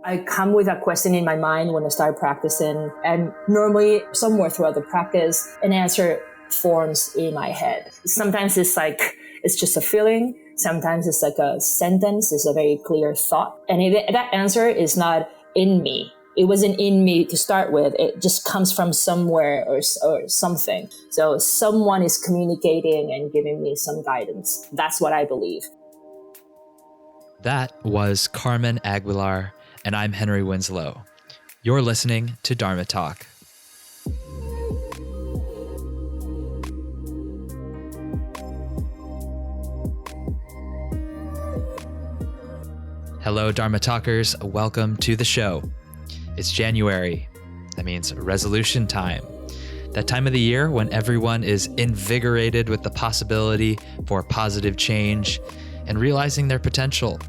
I come with a question in my mind when I start practicing, and normally somewhere throughout the practice, an answer forms in my head. Sometimes it's just a feeling. Sometimes it's like a sentence. It's a very clear thought. And that answer is not in me. It wasn't in me to start with. It just comes from somewhere or something. So someone is communicating and giving me some guidance. That's what I believe. That was Carmen Aguilar, and I'm Henry Winslow. You're listening to Dharma Talk. Hello, Dharma Talkers. Welcome to the show. It's January. That means resolution time. That time of the year when everyone is invigorated with the possibility for positive change and realizing their potential.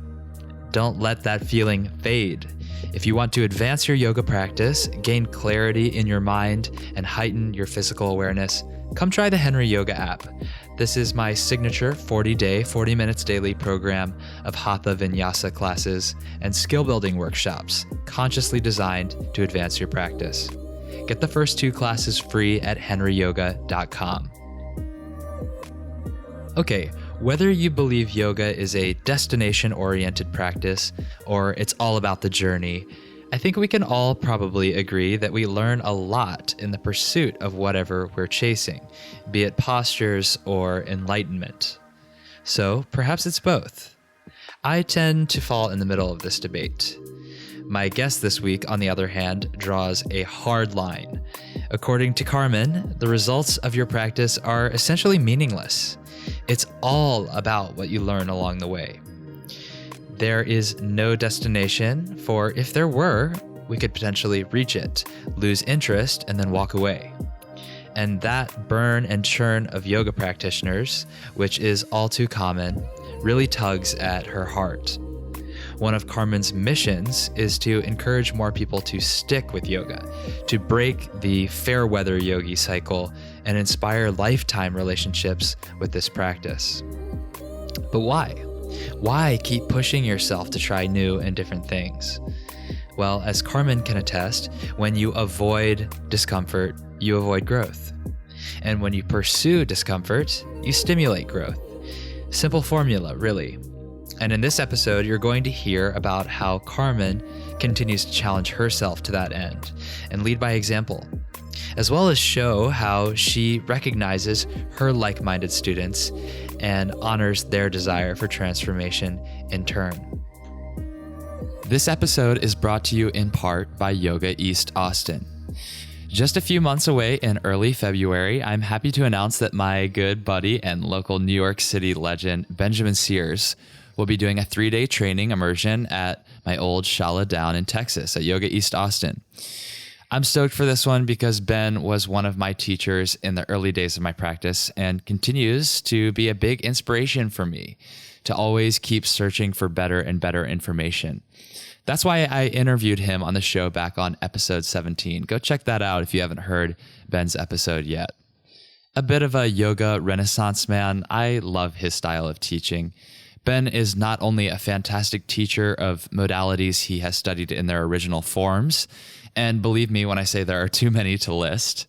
Don't let that feeling fade. If you want to advance your yoga practice, gain clarity in your mind, and heighten your physical awareness, come try the Henry Yoga app. This is my signature 40-day, 40 minutes daily program of Hatha Vinyasa classes and skill building workshops, consciously designed to advance your practice. Get the first 2 classes free at henryyoga.com. Okay, whether you believe yoga is a destination-oriented practice or it's all about the journey, I think we can all probably agree that we learn a lot in the pursuit of whatever we're chasing, be it postures or enlightenment. So perhaps it's both. I tend to fall in the middle of this debate. My guest this week, on the other hand, draws a hard line. According to Carmen, the results of your practice are essentially meaningless. It's all about what you learn along the way. There is no destination, for if there were, we could potentially reach it, lose interest, and then walk away. And that burn and churn of yoga practitioners, which is all too common, really tugs at her heart. One of Carmen's missions is to encourage more people to stick with yoga, to break the fair weather yogi cycle and inspire lifetime relationships with this practice. But why? Why keep pushing yourself to try new and different things? Well, as Carmen can attest, when you avoid discomfort, you avoid growth. And when you pursue discomfort, you stimulate growth. Simple formula, really. And in this episode, you're going to hear about how Carmen continues to challenge herself to that end and lead by example, as well as show how she recognizes her like-minded students and honors their desire for transformation in turn. This episode is brought to you in part by Yoga East Austin. Just a few months away in early February, I'm happy to announce that my good buddy and local New York City legend, Benjamin Sears, will be doing a 3-day training immersion at my old shala down in Texas at Yoga East Austin. I'm stoked for this one because Ben was one of my teachers in the early days of my practice and continues to be a big inspiration for me to always keep searching for better and better information. That's why I interviewed him on the show back on episode 17. Go check that out if you haven't heard Ben's episode yet. A bit of a yoga renaissance man, I love his style of teaching. Ben is not only a fantastic teacher of modalities he has studied in their original forms, and believe me when I say there are too many to list,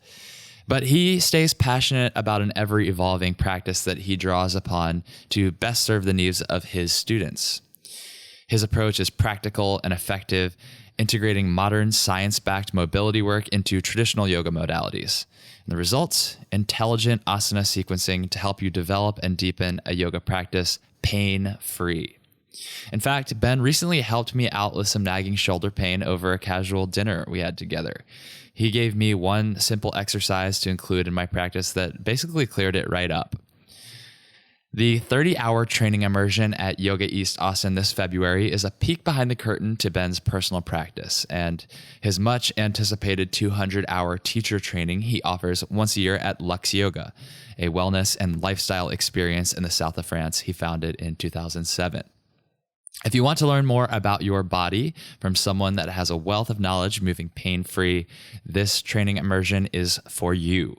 but he stays passionate about an ever-evolving practice that he draws upon to best serve the needs of his students. His approach is practical and effective, integrating modern science-backed mobility work into traditional yoga modalities. And the results? Intelligent asana sequencing to help you develop and deepen a yoga practice pain-free. In fact, Ben recently helped me out with some nagging shoulder pain over a casual dinner we had together. He gave me one simple exercise to include in my practice that basically cleared it right up. The 30-hour training immersion at Yoga East Austin this February is a peek behind the curtain to Ben's personal practice and his much-anticipated 200-hour teacher training he offers once a year at Lux Yoga, a wellness and lifestyle experience in the south of France he founded in 2007. If you want to learn more about your body from someone that has a wealth of knowledge moving pain-free, this training immersion is for you.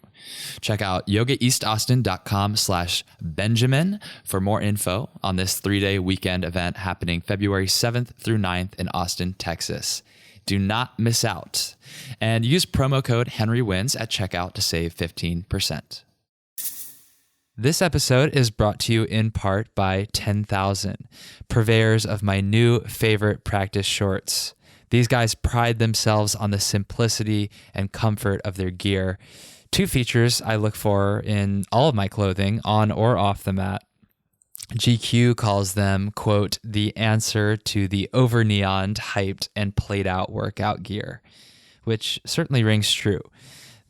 Check out yogaeastaustin.com/Benjamin for more info on this 3-day weekend event happening February 7th through 9th in Austin, Texas. Do not miss out. And use promo code HenryWins at checkout to save 15%. This episode is brought to you in part by 10,000, purveyors of my new favorite practice shorts. These guys pride themselves on the simplicity and comfort of their gear. 2 features I look for in all of my clothing, on or off the mat. GQ calls them, quote, the answer to the over-neoned, hyped, and played-out workout gear, which certainly rings true.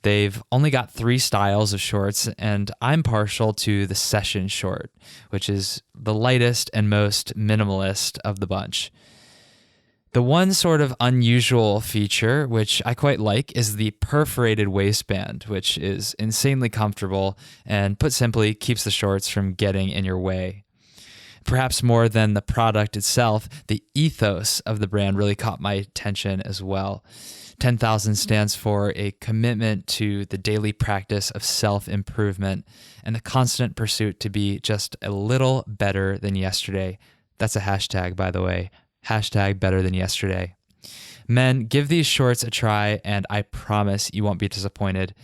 They've only got 3 styles of shorts, and I'm partial to the session short, which is the lightest and most minimalist of the bunch. The one sort of unusual feature, which I quite like, is the perforated waistband, which is insanely comfortable and, put simply, keeps the shorts from getting in your way. Perhaps more than the product itself, the ethos of the brand really caught my attention as well. 10,000 stands for a commitment to the daily practice of self-improvement and the constant pursuit to be just a little better than yesterday. That's a hashtag, by the way. Hashtag better than yesterday. Men, give these shorts a try, and I promise you won't be disappointed.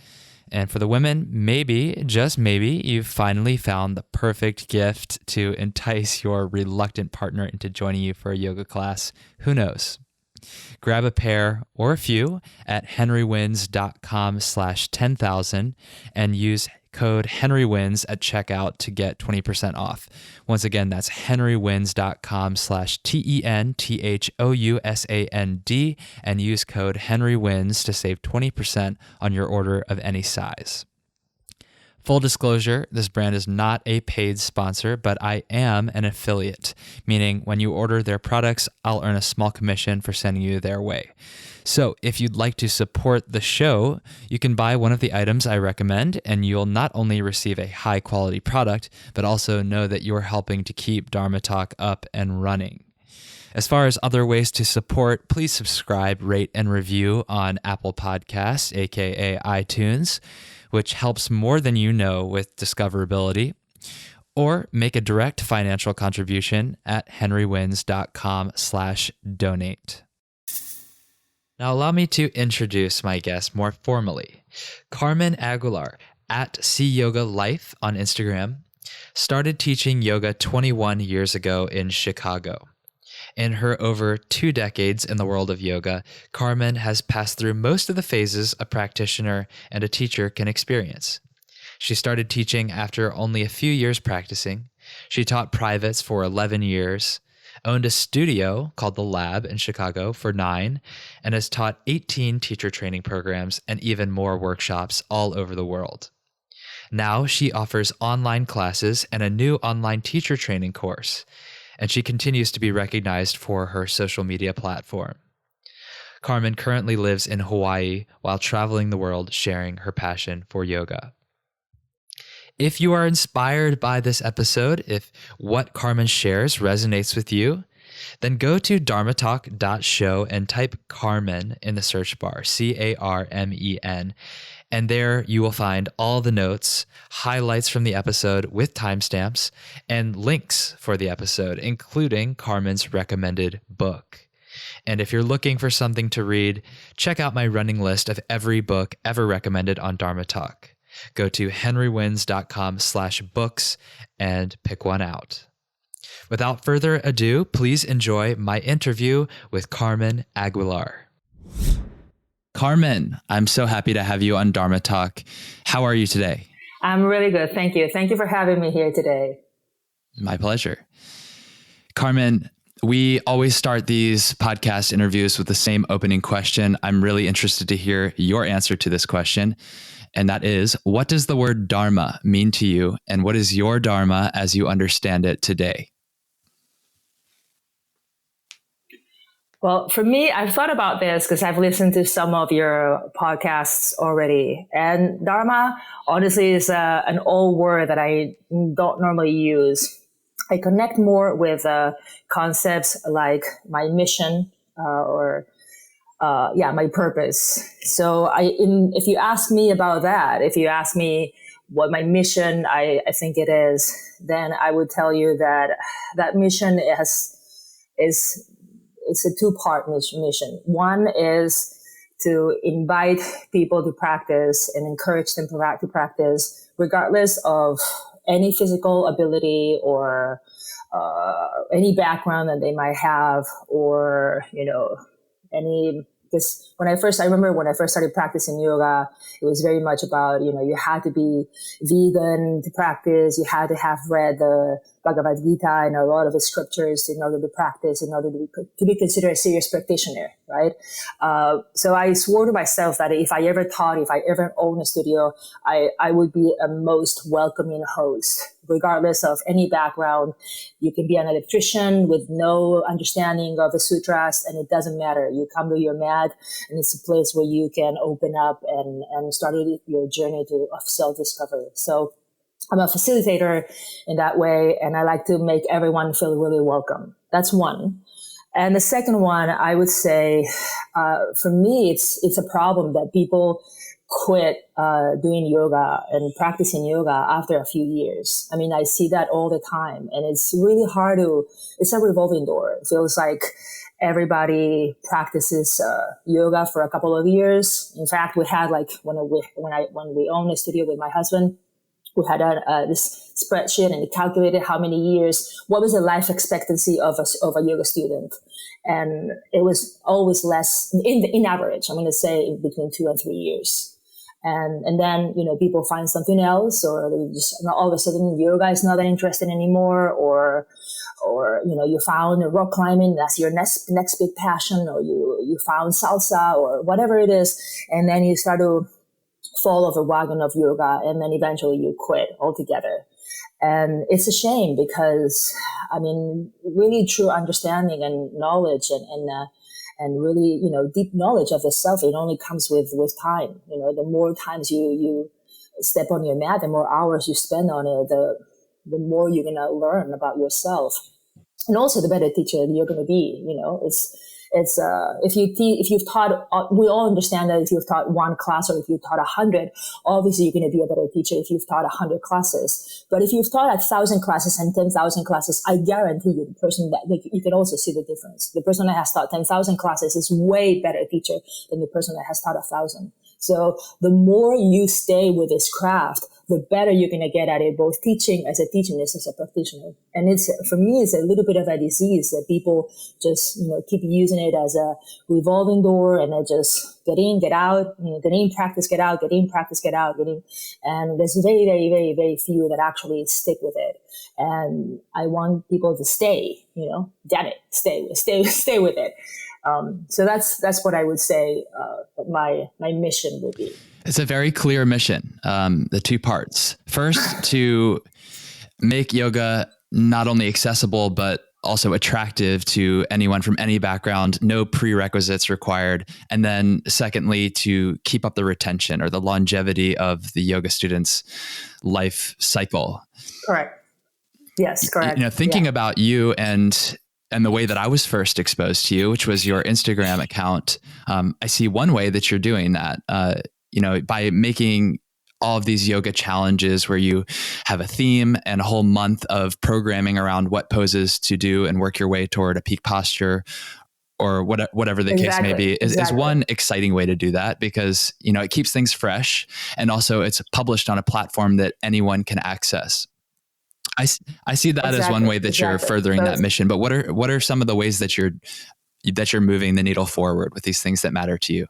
And for the women, maybe, just maybe, you've finally found the perfect gift to entice your reluctant partner into joining you for a yoga class. Who knows? Grab a pair or a few at henrywins.com/10,000 and use code HenryWins at checkout to get 20% off. Once again, that's henrywins.com/TENTHOUSAND and use code HenryWins to save 20% on your order of any size. Full disclosure, this brand is not a paid sponsor, but I am an affiliate, meaning when you order their products, I'll earn a small commission for sending you their way. So if you'd like to support the show, you can buy one of the items I recommend, and you'll not only receive a high quality product, but also know that you're helping to keep Dharma Talk up and running. As far as other ways to support, please subscribe, rate, and review on Apple Podcasts, aka iTunes, which helps more than you know with discoverability, or make a direct financial contribution at henrywins.com/donate. Now allow me to introduce my guest more formally. Carmen Aguilar, at cYoga Life on Instagram, started teaching yoga 21 years ago in Chicago. In her over 2 decades in the world of yoga, Carmen has passed through most of the phases a practitioner and a teacher can experience. She started teaching after only a few years practicing. She taught privates for 11 years, owned a studio called The Lab in Chicago for 9, and has taught 18 teacher training programs and even more workshops all over the world. Now she offers online classes and a new online teacher training course, and she continues to be recognized for her social media platform. Carmen currently lives in Hawaii while traveling the world sharing her passion for yoga. If you are inspired by this episode, if what Carmen shares resonates with you, then go to dharmatalk.show and type Carmen in the search bar, Carmen, and there you will find all the notes, highlights from the episode with timestamps, and links for the episode, including Carmen's recommended book. And if you're looking for something to read, check out my running list of every book ever recommended on Dharma Talk. Go to henrywins.com/books and pick one out. Without further ado, please enjoy my interview with Carmen Aguilar. Carmen, I'm so happy to have you on Dharma Talk. How are you today? I'm really good. Thank you. Thank you for having me here today. My pleasure. Carmen, we always start these podcast interviews with the same opening question. I'm really interested to hear your answer to this question. And that is, what does the word Dharma mean to you? And what is your Dharma as you understand it today? Well, for me, I've thought about this because I've listened to some of your podcasts already. And Dharma, honestly, is an old word that I don't normally use. I connect more with concepts like my mission or my purpose. So if you ask me about that, if you ask me what my mission, I think it is, then I would tell you that mission it's a two-part mission. One is to invite people to practice and encourage them to practice, regardless of any physical ability or any background that they might have, or because I remember when I first started practicing yoga, it was very much about, you had to be vegan to practice. You had to have read the Bhagavad Gita and a lot of the scriptures in order to practice, in order to be considered a serious practitioner, right? So I swore to myself that if I ever owned a studio, I would be a most welcoming host, regardless of any background. You can be an electrician with no understanding of the sutras, and it doesn't matter. You come to your mat, and it's a place where you can open up and start your journey of self-discovery. So I'm a facilitator in that way, and I like to make everyone feel really welcome. That's one. And the second one, I would say, for me, it's a problem that people quit doing yoga and practicing yoga after a few years. I mean, I see that all the time, and it's really hard it's a revolving door. It feels like everybody practices yoga for a couple of years. In fact, we had when we owned a studio with my husband, we had this spreadsheet, and it calculated how many years, what was the life expectancy of a yoga student. And it was always less, in average, I'm going to say between 2 and 3 years. And then, people find something else, or they just all of a sudden yoga is not that interesting anymore, or you found rock climbing, that's your next big passion, or you found salsa or whatever it is. And then you start to fall off the wagon of yoga, and then eventually you quit altogether. And it's a shame, because really true understanding and knowledge and really, deep knowledge of the self, it only comes with time. The more times you step on your mat, the more hours you spend on it, the more you're going to learn about yourself. And also the better teacher you're going to be. If you've taught, we all understand that if you've taught one class, or if you've taught 100, obviously you're going to be a better teacher if you've taught 100 classes. But if you've taught 1,000 classes and 10,000 classes, I guarantee you, the person that you can also see the difference. The person that has taught 10,000 classes is way better teacher than the person that has taught 1,000. So the more you stay with this craft, the better you're going to get at it, both teaching as a teacher and as a practitioner. And for me, it's a little bit of a disease that people just, keep using it as a revolving door, and they just get in, get out, get in, practice, get out, get in, practice, get out, get in. And there's very, very, very, very few that actually stick with it. And I want people to stay, damn it, stay with it. So that's what I would say my mission would be. It's a very clear mission, the two parts. First, to make yoga not only accessible, but also attractive to anyone from any background, no prerequisites required. And then secondly, to keep up the retention or the longevity of the yoga students' life cycle. Correct. Yes, correct. Thinking about you and the way that I was first exposed to you, which was your Instagram account, I see one way that you're doing that, by making all of these yoga challenges where you have a theme and a whole month of programming around what poses to do and work your way toward a peak posture, or whatever the case may be, is one exciting way to do that, because, it keeps things fresh, and also it's published on a platform that anyone can access. I see that as one way that you're furthering that mission. But what are some of the ways that you're moving the needle forward with these things that matter to you?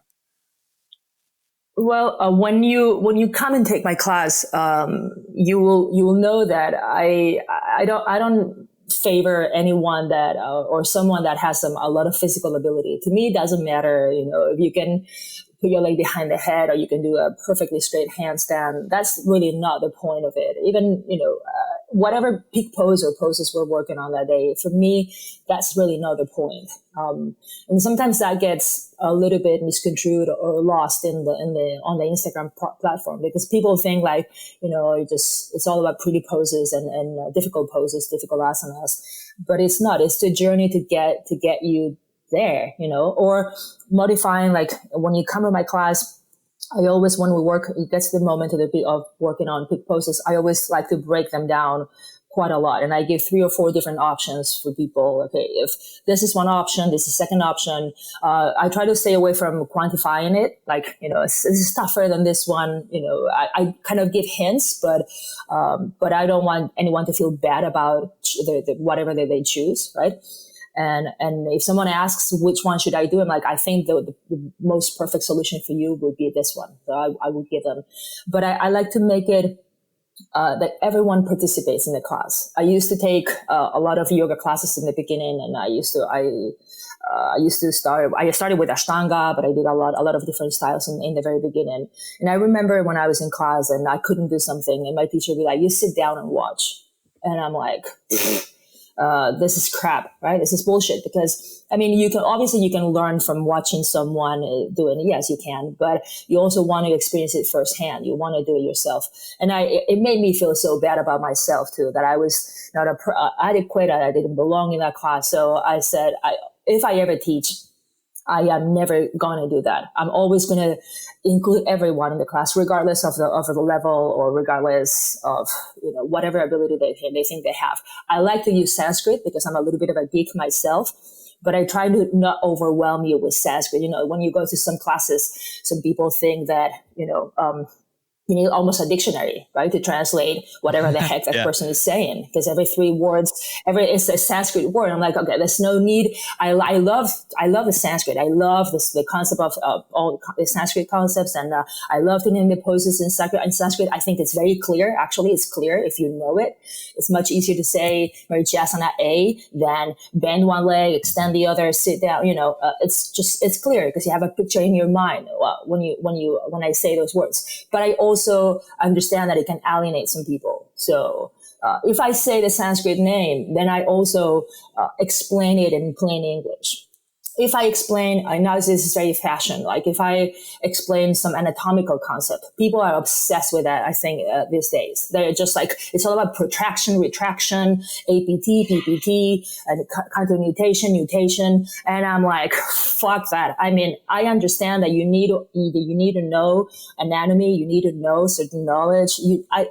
Well, when you come and take my class, you will know that I don't favor anyone that or someone that has a lot of physical ability. To me, it doesn't matter, if you can put your leg behind the head, or you can do a perfectly straight handstand. That's really not the point of it. Even, whatever peak pose or poses we're working on that day, for me, that's really not the point. And sometimes that gets a little bit misconstrued or lost on the Instagram platform, because people think it's all about pretty poses and difficult poses, difficult asanas, but it's not. It's the journey to get you there, or modifying, like when you come to my class, I always, when we work, it gets the moment of working on peak poses, I always like to break them down quite a lot. And I give 3 or 4 different options for people. Okay, if this is one option, this is second option. I try to stay away from quantifying it. Like, this is tougher than this one. I kind of give hints, but I don't want anyone to feel bad about whatever they choose, right? And if someone asks which one should I do, I'm like, I think the most perfect solution for you would be this one. So I would give them. But I like to make it that everyone participates in the class. I used to take a lot of yoga classes in the beginning, and I started with Ashtanga, but I did a lot of different styles in the very beginning. And I remember when I was in class and I couldn't do something, and my teacher would be like, "You sit down and watch," and I'm like. This is crap, right? This is bullshit, because you can learn from watching someone doing it. Yes, you can, but you also want to experience it firsthand. You want to do it yourself. And it made me feel so bad about myself too, that I was not adequate. I didn't belong in that class. So I said, if I ever teach, I am never going to do that. I'm always going to include everyone in the class, regardless of the level, or regardless of whatever ability they think they have. I like to use Sanskrit because I'm a little bit of a geek myself, but I try to not overwhelm you with Sanskrit. When you go to some classes, some people think that you need almost a dictionary, right, to translate whatever the heck that person is saying, because every 3 words, it's a Sanskrit word. I'm like, okay, there's no need. I love the Sanskrit. I love the concept of all the Sanskrit concepts, and I love doing the poses in Sanskrit. I think it's very clear. Actually, it's clear if you know it. It's much easier to say Marichyasana A than bend one leg, extend the other, sit down. It's clear because you have a picture in your mind when I say those words. But I also understand that it can alienate some people. So if I say the Sanskrit name, then I also explain it in plain English. If I explain, I know this is very fashion, like if I explain some anatomical concept, people are obsessed with that, I think, these days. They're just like, it's all about protraction, retraction, APT, PPT, and nutation. And I'm like, fuck that. I understand that you need to know anatomy, you need to know certain knowledge,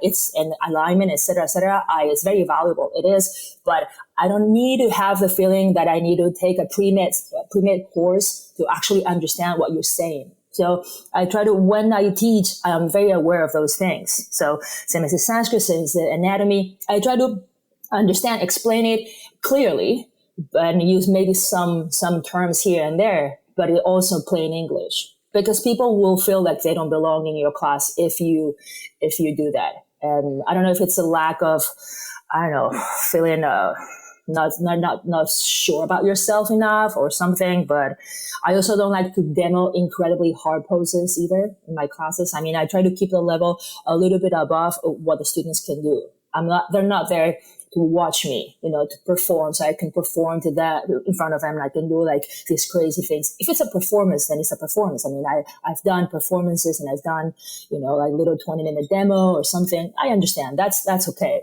it's an alignment, etc., etc. It's very valuable. It is, but I don't need to have the feeling that I need to take a pre-med course to actually understand what you're saying. So I try to, when I teach, I'm very aware of those things. So same as the Sanskrit, same as the anatomy, I try to understand, explain it clearly, and use maybe some terms here and there, but it also plain English, because people will feel like they don't belong in your class if you do that. And I don't know if it's a lack of, feeling not sure about yourself enough or something, but I also don't like to demo incredibly hard poses either in my classes. I try to keep the level a little bit above what the students can do. They're not there to watch me, to perform, so I can perform to that in front of them, and I can do like these crazy things. If it's a performance, then it's a performance. I've done performances, and I've done, like little 20-minute demo or something. I understand. That's okay.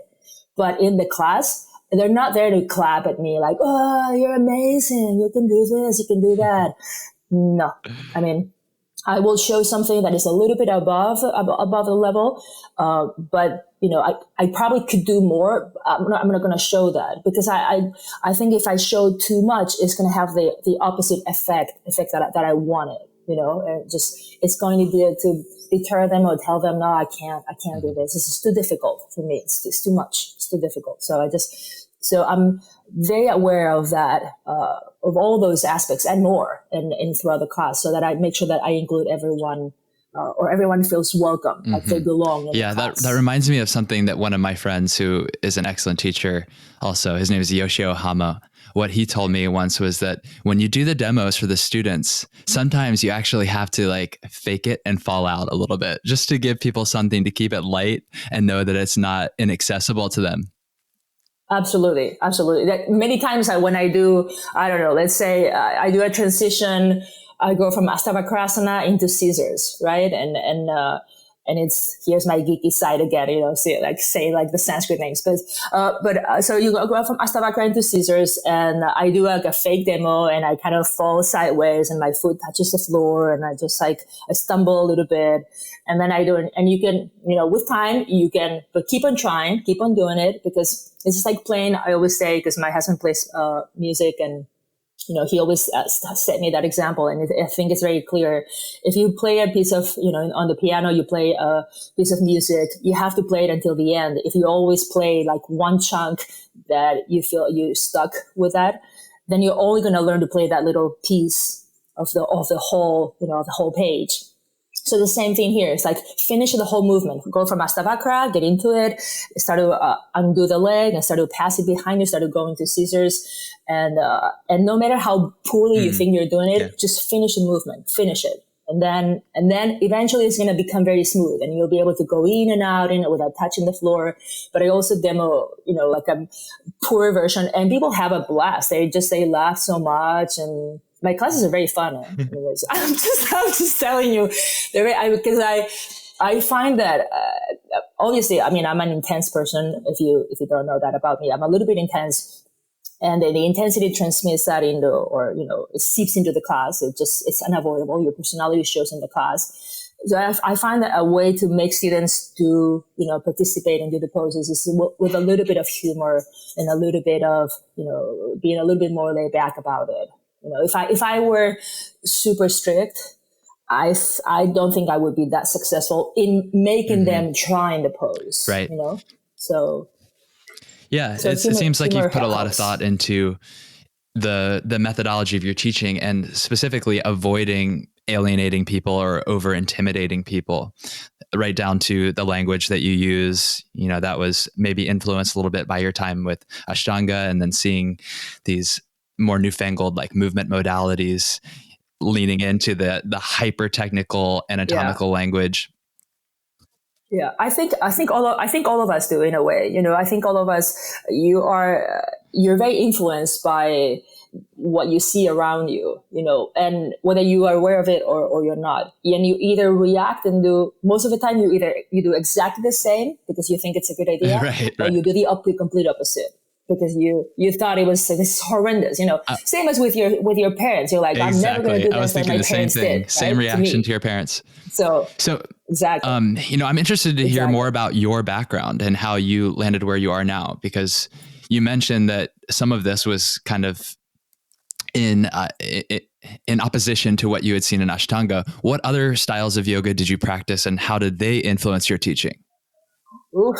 But in the class, they're not there to clap at me like, "Oh, you're amazing. You can do this. You can do that." No, I will show something that is a little bit above the level, but I probably could do more. I'm not going to show that, because I think if I show too much, it's going to have the opposite effect that I wanted. It's going to deter them or tell them, no, I can't do this. This is too difficult for me. It's too much. It's too difficult. So I'm very aware of that, of all those aspects and more in throughout the class, so that I make sure that I include everyone, or everyone feels welcome, like they belong in the class. That reminds me of something that one of my friends, who is an excellent teacher also, his name is Yoshio Hama. What he told me once was that when you do the demos for the students, sometimes you actually have to like fake it and fall out a little bit, just to give people something to keep it light and know that it's not inaccessible to them. Absolutely. Many times when I do, let's say I do a transition, I go from Astavakrasana into scissors, right? And here's my geeky side again, say like the Sanskrit names. So you go from Astavakra into scissors, and I do like a fake demo, and I kind of fall sideways, and my foot touches the floor, and I stumble a little bit, and then I do it. And you can, with time, but keep on trying, keep on doing it, because it's just like playing. I always say, because my husband plays music, and he always set me that example. And I think it's very clear. If you play a piece of, on the piano, you play a piece of music, you have to play it until the end. If you always play like one chunk that you feel you stuck with that, then you're only going to learn to play that little piece of the whole, the whole page. So the same thing here. It's like finish the whole movement. Go from Astavakra, get into it, start to undo the leg, and start to pass it behind you, start to go into scissors. And no matter how poorly you think you're doing it, just finish the movement, finish it. And then eventually it's going to become very smooth, and you'll be able to go in and out without touching the floor. But I also demo, like a poor version, and people have a blast. They laugh so much, and my classes are very fun. Anyways, I'm just telling you, because I find that obviously, I mean, I'm an intense person. If you don't know that about me, I'm a little bit intense, and the intensity transmits that it seeps into the class. It's unavoidable. Your personality shows in the class. So I find that a way to make students do, participate and do the poses is with a little bit of humor and a little bit of, being a little bit more laid back about it. If I were super strict, I don't think I would be that successful in making them try in the pose. Right. So. Yeah, it seems like you've put a lot of thought into the methodology of your teaching, and specifically avoiding alienating people or over intimidating people, right down to the language that you use. That was maybe influenced a little bit by your time with Ashtanga, and then seeing these more newfangled like movement modalities, leaning into the hyper technical anatomical language. Yeah, I think all of us do, in a way. I think all of us, you're very influenced by what you see around you, and whether you are aware of it or you're not. And you either react and do, most of the time you do exactly the same because you think it's a good idea, right. Or you do the complete opposite because you thought it was this horrendous. Same as with your parents. You're like, exactly. I'm never going to do this like my parents did. Same right? reaction to your parents. So exactly. I'm interested to hear more about your background and how you landed where you are now, because you mentioned that some of this was kind of in opposition to what you had seen in Ashtanga. What other styles of yoga did you practice, and how did they influence your teaching? Oof.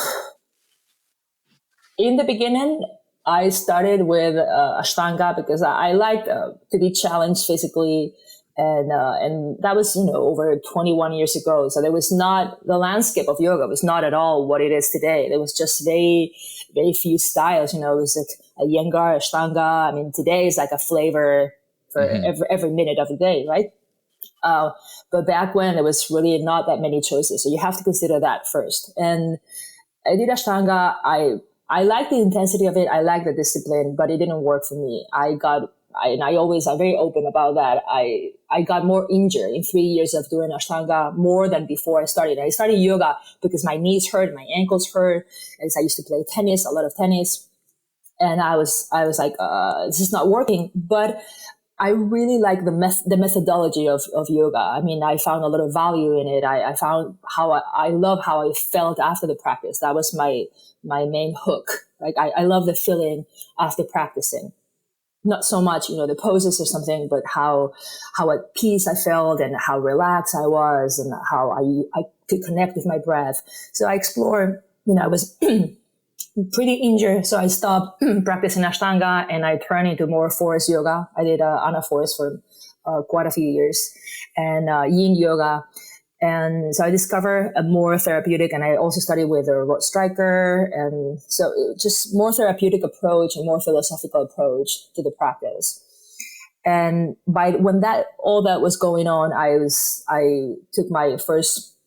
In the beginning, I started with Ashtanga because I liked to be challenged physically. And that was, over 21 years ago. So the landscape of yoga was not at all what it is today. There was just very, very few styles. It was like a Iyengar, Ashtanga. I mean, today is like a flavor for every minute of the day, right? But back when there was really not that many choices. So you have to consider that first. And I did Ashtanga. I like the intensity of it. I like the discipline, but it didn't work for me. I'm very open about that. I got more injured in 3 years of doing Ashtanga more than before I started. I started yoga because my knees hurt, my ankles hurt, as I used to play tennis, a lot of tennis. And I was like, this is not working. But I really like the methodology of yoga. I mean, I found a lot of value in it. I found I love how I felt after the practice. That was my main hook. Like I love the feeling after practicing. Not so much, the poses or something, but how at peace I felt and how relaxed I was and how I could connect with my breath. So I explored, I was pretty injured. So I stopped practicing Ashtanga and I turned into more forest yoga. I did Ana forest for quite a few years and yin yoga. And so I discovered a more therapeutic, and I also studied with a road striker. And so just more therapeutic approach and more philosophical approach to the practice. And when all that was going on, I took my first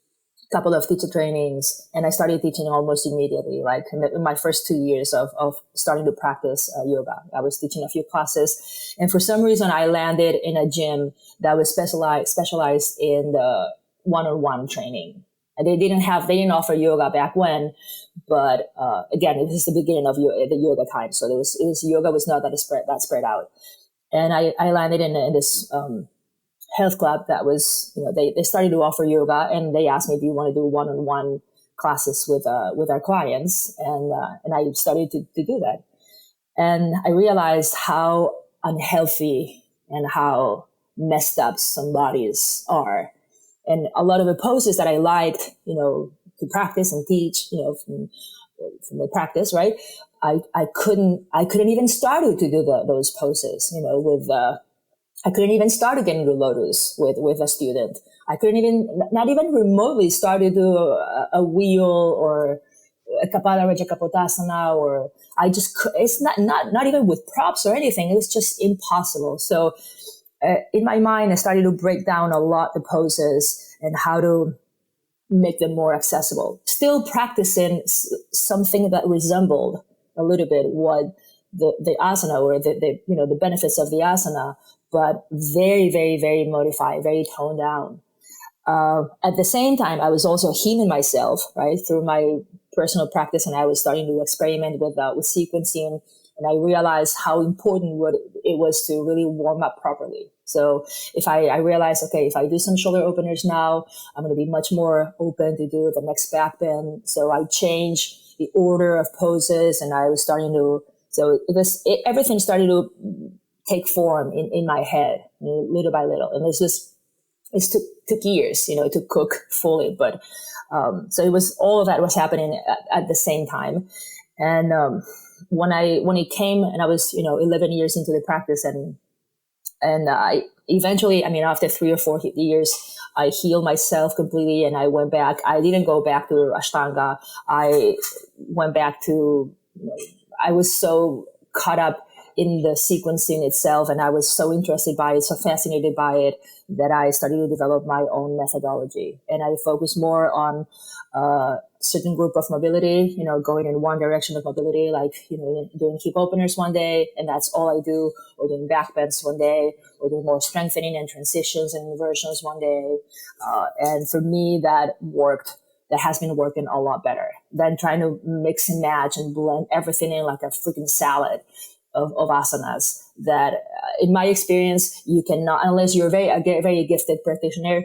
couple of teacher trainings and I started teaching almost immediately, like in my first 2 years of starting to practice yoga. I was teaching a few classes, and for some reason I landed in a gym that was specialized in the one-on-one training. And they didn't offer yoga back when, but again, it was the beginning of the yoga time. So yoga was not that spread out. And I landed in this health club that was, they started to offer yoga, and they asked me, do you want to do one-on-one classes with our clients? And I started to do that. And I realized how unhealthy and how messed up some bodies are. And a lot of the poses that I liked, to practice and teach, from the practice, right? I couldn't even start to do those poses, I couldn't even start to get into lotus with a student. I couldn't not even remotely start to do a wheel or a Kapala Raja Kapotasana, or it's not even with props or anything. It was just impossible. So in my mind, I started to break down a lot the poses and how to make them more accessible. Still practicing something that resembled a little bit what the asana or the benefits of the asana, but very, very, very modified, very toned down. At the same time, I was also healing myself, right, through my personal practice, and I was starting to experiment with sequencing, and I realized how important it was to really warm up properly. So if I realized, okay, if I do some shoulder openers now, I'm going to be much more open to do the next back bend. So I changed the order of poses, and I was starting to, everything started to take form in my head, little by little. And it took years, to cook fully, but so it was, all of that was happening at the same time. And when it came, and I was 11 years into the practice, and I eventually, after 3 or 4 years, I healed myself completely, and I went back. I didn't go back to Ashtanga. I went back to, I was so caught up in the sequencing itself, and I was so interested by it, so fascinated by it, that I started to develop my own methodology. And I focused more on certain group of mobility, going in one direction of mobility, like, doing hip openers one day, and that's all I do, or doing back bends one day, or doing more strengthening and transitions and inversions one day. And for me, that has been working a lot better than trying to mix and match and blend everything in like a freaking salad of asanas. That, in my experience, you cannot, unless you're a very gifted practitioner,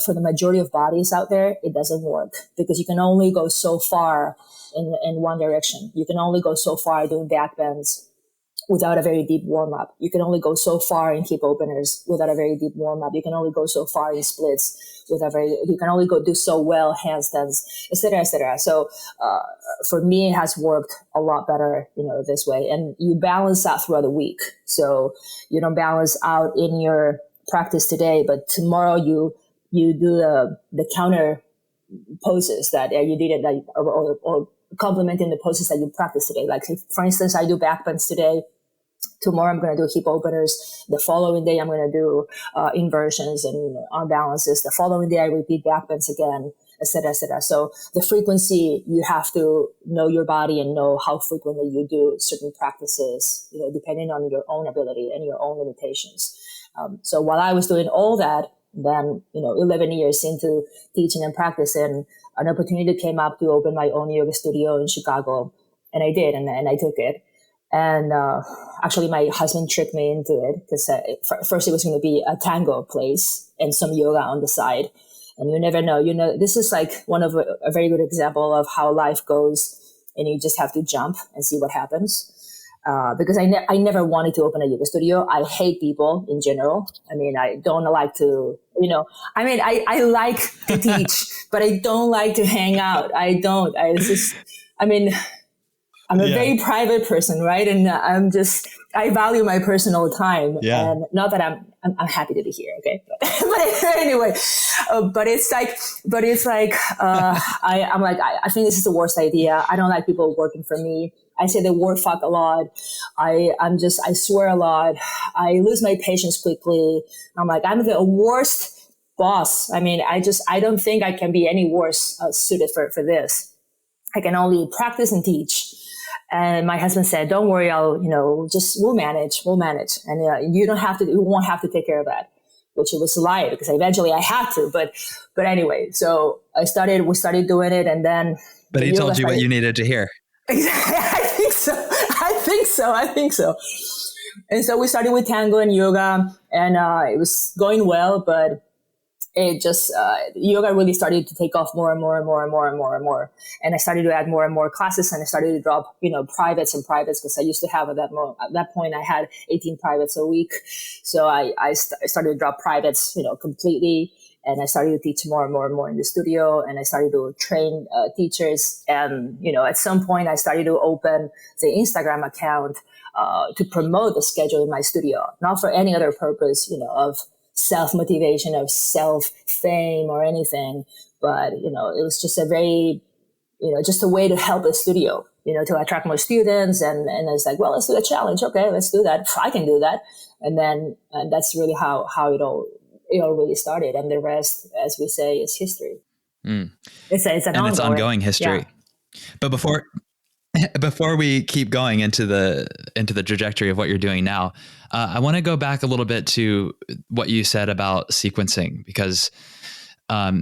for the majority of bodies out there, it doesn't work, because you can only go so far in one direction. You can only go so far doing back bends without a very deep warm-up. You can only go so far in hip openers without a very deep warm-up. You can only go so far in splits you can only do so well handstands, et cetera, et cetera. So for me, it has worked a lot better, this way. And you balance out throughout the week. So you don't balance out in your practice today, but tomorrow you do the counter poses that you did, or complementing the poses that you practice today. Like, for instance, I do back bends today. Tomorrow I'm going to do hip openers. The following day I'm going to do inversions and arm balances. The following day I repeat back bends again, et cetera, et cetera. So the frequency, you have to know your body and know how frequently you do certain practices, depending on your own ability and your own limitations. So while I was doing all that, then, 11 years into teaching and practicing, an opportunity came up to open my own yoga studio in Chicago. And I did, and I took it. And actually, my husband tricked me into it, because first it was going to be a tango place and some yoga on the side. And you never know. This is like one of a very good example of how life goes, and you just have to jump and see what happens. Because I never wanted to open a yoga studio. I hate people in general. I don't like to, I like to teach, but I don't like to hang out. I'm a very private person, right? And I value my personal time. Yeah. And not that I'm happy to be here, okay? But anyway, I think this is the worst idea. I don't like people working for me. I say the word fuck a lot. I swear a lot. I lose my patience quickly. I'm the worst boss. I don't think I can be any worse suited for this. I can only practice and teach. And my husband said, don't worry, we'll manage. And you won't have to take care of that. which it was light because eventually I had to. But anyway, so we started doing it, and then. But he told you what you needed to hear. Exactly. I think so. And so we started with tango and yoga, and it was going well, but it just, yoga really started to take off more and more and more and more and more and more. And I started to add more and more classes, and I started to drop, privates because I used to have at that point, I had 18 privates a week. So I started to drop privates, completely. And I started to teach more and more and more in the studio, and I started to train teachers. And, at some point I started to open the Instagram account to promote the schedule in my studio, not for any other purpose, of self-motivation, of self-fame or anything. But, it was just a very, just a way to help the studio, to attract more students. And I was like, well, let's do a challenge. Okay, let's do that. I can do that. And that's really how it all really started, and the rest, as we say, is history. It's ongoing history. Yeah. But before we keep going into the trajectory of what you're doing now, I want to go back a little bit to what you said about sequencing, because I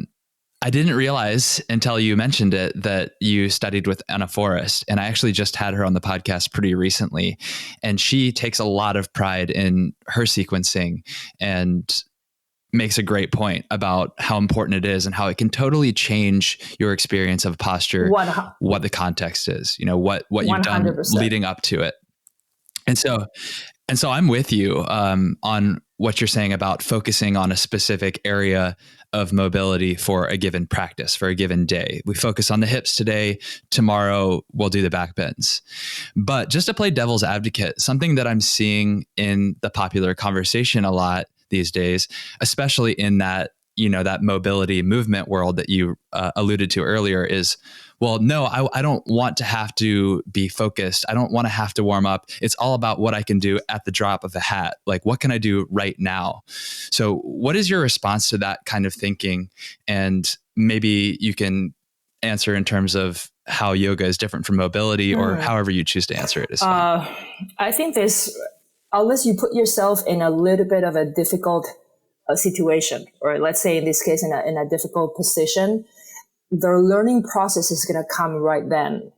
didn't realize until you mentioned it that you studied with Anna Forrest, and I actually just had her on the podcast pretty recently, and she takes a lot of pride in her sequencing and makes a great point about how important it is and how it can totally change your experience of posture, what the context is, what you've 100%. Done leading up to it. And so I'm with you on what you're saying about focusing on a specific area of mobility for a given practice, for a given day. We focus on the hips today, tomorrow we'll do the back bends. But just to play devil's advocate, something that I'm seeing in the popular conversation a lot these days, especially in that, that mobility movement world that you alluded to earlier, is, well, no, I don't want to have to be focused. I don't want to have to warm up. It's all about what I can do at the drop of a hat. Like, what can I do right now? So what is your response to that kind of thinking? And maybe you can answer in terms of how yoga is different from mobility, or however you choose to answer it is fine. I think unless you put yourself in a little bit of a difficult situation, or let's say in this case, in a difficult position, the learning process is going to come right then.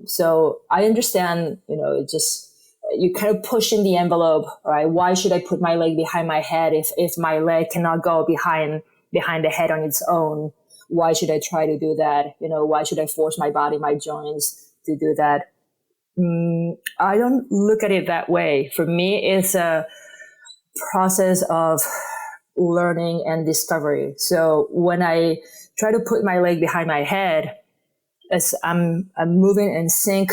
So I understand, you kind of push in the envelope, right? Why should I put my leg behind my head if my leg cannot go behind the head on its own? Why should I try to do that? Why should I force my body, my joints to do that? I don't look at it that way. For me, it's a process of learning and discovery. So when I try to put my leg behind my head, as I'm moving in sync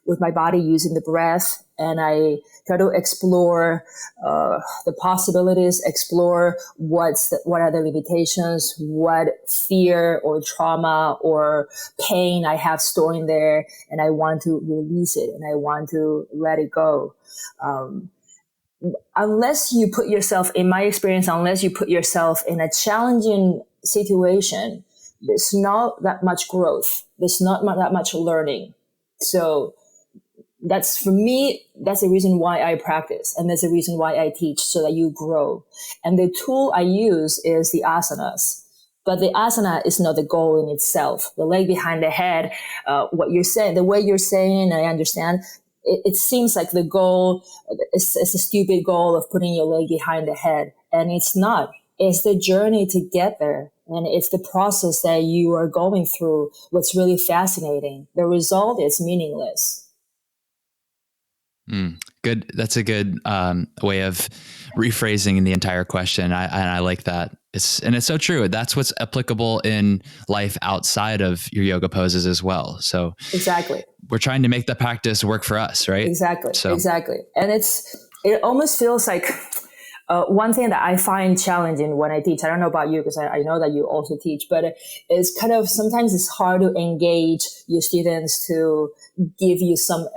with my body using the breath, and I try to explore the possibilities, explore what are the limitations, what fear or trauma or pain I have stored in there, and I want to release it and I want to let it go. Unless you put yourself, in my experience, unless you put yourself in a challenging situation, there's not that much growth. There's not that much learning. So that's, for me, that's the reason why I practice. And that's the reason why I teach, so that you grow. And the tool I use is the asanas. But the asana is not the goal in itself. The leg behind the head, what you're saying, the way you're saying, I understand, it seems like the goal is a stupid goal of putting your leg behind the head. And it's not. It's the journey to get there. And it's the process that you are going through what's really fascinating. The result is meaningless. Good. That's a good way of rephrasing the entire question. I like that. It's so true. That's what's applicable in life outside of your yoga poses as well. So exactly, we're trying to make the practice work for us, right? Exactly. And it almost feels like one thing that I find challenging when I teach. I don't know about you, because I know that you also teach, but it's kind of, sometimes it's hard to engage your students to give me some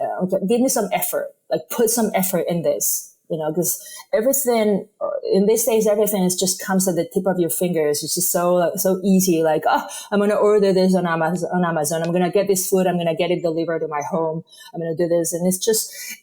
effort, like put some effort in this. because everything in these days, everything is just comes at the tip of your fingers. It's just so easy. Like, oh, I'm going to order this on Amazon. I'm going to get this food. I'm going to get it delivered to my home. I'm going to do this. And it's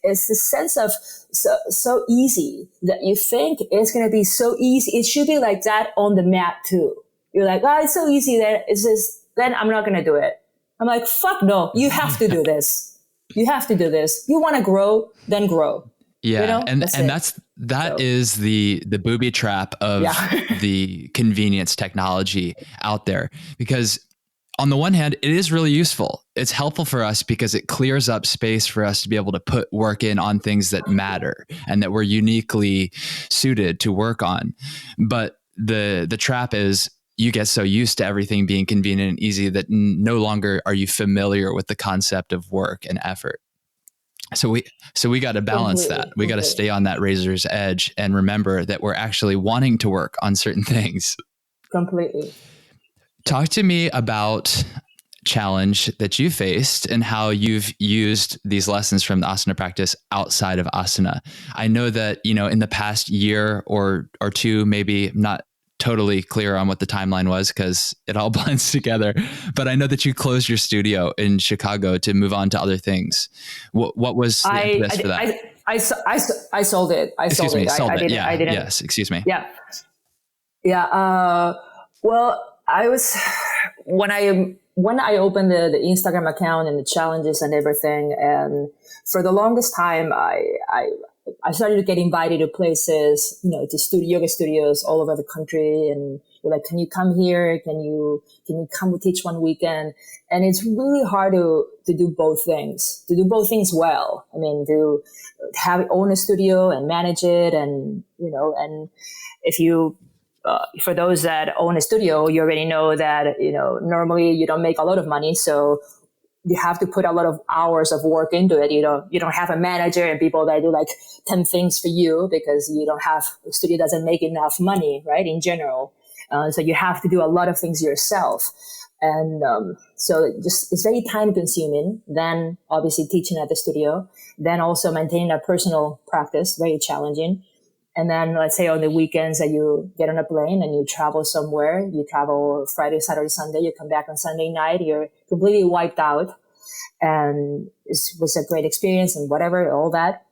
the sense of so easy that you think it's going to be so easy. It should be like that on the mat too. You're like, oh, it's so easy that it's just, then I'm not going to do it. I'm like, fuck no, you have to do this. You have to do this. You want to grow, then grow. Yeah. That is the booby trap of the convenience technology out there, because on the one hand, it is really useful. It's helpful for us because it clears up space for us to be able to put work in on things that matter and that we're uniquely suited to work on. But the trap is you get so used to everything being convenient and easy that no longer are you familiar with the concept of work and effort. So we got to balance that. We got to stay on that razor's edge and remember that we're actually wanting to work on certain things. Completely. Talk to me about challenge that you faced and how you've used these lessons from the asana practice outside of asana. I know that, in the past year or two, maybe not totally clear on what the timeline was because it all blends together. But I know that you closed your studio in Chicago to move on to other things. What was the impetus for that? I sold it. Excuse me, sold it. I didn't. Yes. Excuse me. Yeah. Yeah. Well, I was when I opened the Instagram account and the challenges and everything, and for the longest time, I started to get invited to places, to yoga studios all over the country. And they're like, can you come here? Can you come teach one weekend? And it's really hard to do both things well. I mean, to own a studio and manage it. And, and if you, for those that own a studio, you already know that, normally you don't make a lot of money. So you have to put a lot of hours of work into it. You don't have a manager and people that do like 10 things for you because the studio doesn't make enough money, right? In general. So you have to do a lot of things yourself. And, so it's very time consuming. Then obviously teaching at the studio, then also maintaining a personal practice, very challenging. And then let's say on the weekends that you get on a plane and you travel somewhere, you travel Friday, Saturday, Sunday, you come back on Sunday night, you're completely wiped out. And it was a great experience and whatever, all that.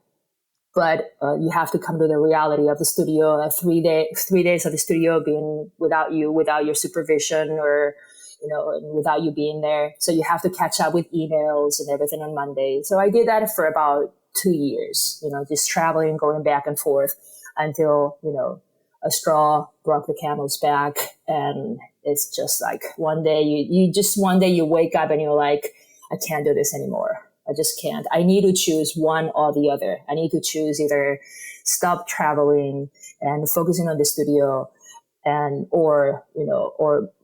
But you have to come to the reality of the studio, 3 days of the studio being without you, without your supervision or, and without you being there. So you have to catch up with emails and everything on Monday. So I did that for about 2 years, just traveling, going back and forth until, a straw broke the camel's back. And it's just like one day you wake up and you're like, I can't do this anymore. I just can't. I need to choose one or the other. I need to choose either stop traveling and focusing on the studio or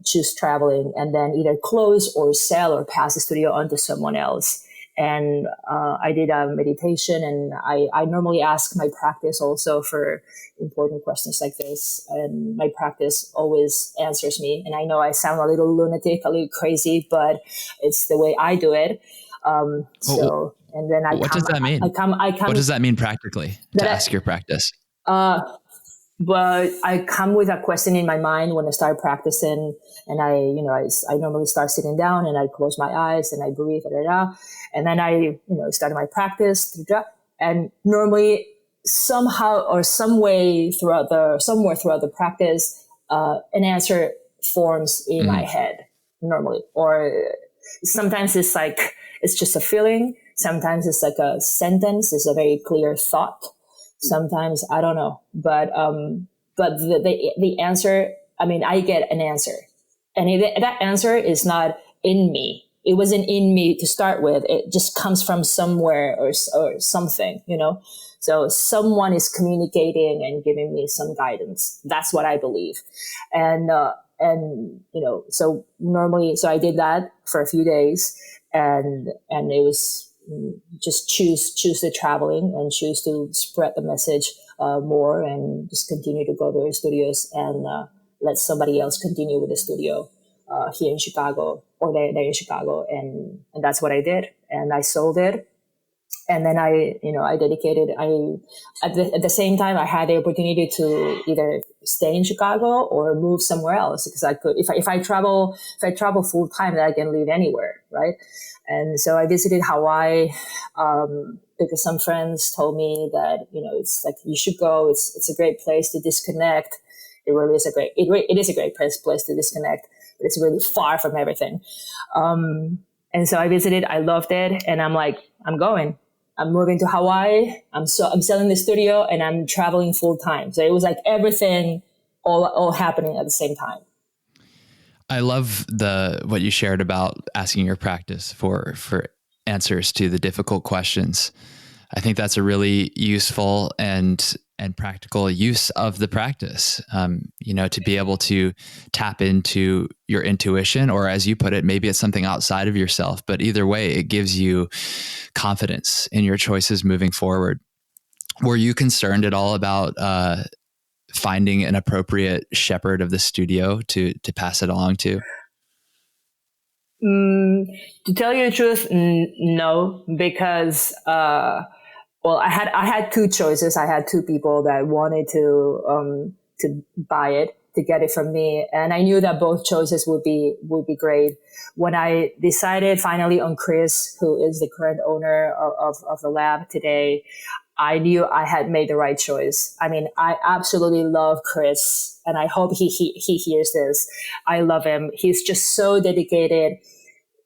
choose traveling and then either close or sell or pass the studio on to someone else. And I did a meditation, and I normally ask my practice also for important questions like this. And my practice always answers me. And I know I sound a little lunatic, a little crazy, but it's the way I do it. And then what does that mean? What does that mean practically to ask your practice? But I come with a question in my mind when I start practicing, and I normally start sitting down and I close my eyes and I breathe, and then I, start my practice, and normally somehow or somewhere throughout the practice, an answer forms in my head normally, or sometimes it's just a feeling. Sometimes it's like a sentence. It's a very clear thought. Sometimes I don't know, but the answer, I get an answer, and that answer is not in me. It wasn't in me to start with. It just comes from somewhere or something, So someone is communicating and giving me some guidance. That's what I believe, and so normally, so I did that for a few days, and it was. Just choose the traveling and choose to spread the message more, and just continue to go to the studios and let somebody else continue with the studio here in Chicago or there in Chicago, and that's what I did, and I sold it, And then I dedicated, at the same time, I had the opportunity to either stay in Chicago or move somewhere else, because I could, if I travel full time, then I can live anywhere. Right. And so I visited Hawaii, because some friends told me that, it's like, you should go. It's a great place to disconnect. It really is it is a great place to disconnect, but it's really far from everything. And so I visited, I loved it. And I'm like, I'm going. I'm moving to Hawaii. I'm selling the studio and I'm traveling full time. So it was like everything all happening at the same time. I love what you shared about asking your practice for answers to the difficult questions. I think that's a really useful and practical use of the practice, to be able to tap into your intuition, or as you put it, maybe it's something outside of yourself, but either way, it gives you confidence in your choices moving forward. Were you concerned at all about finding an appropriate shepherd of the studio to pass it along to? To tell you the truth, no, because I had two choices. I had two people that wanted to buy it, to get it from me, and I knew that both choices would be great. When I decided finally on Chris, who is the current owner of the lab today, I knew I had made the right choice. I mean, I absolutely love Chris, and I hope he hears this. I love him. He's just so dedicated.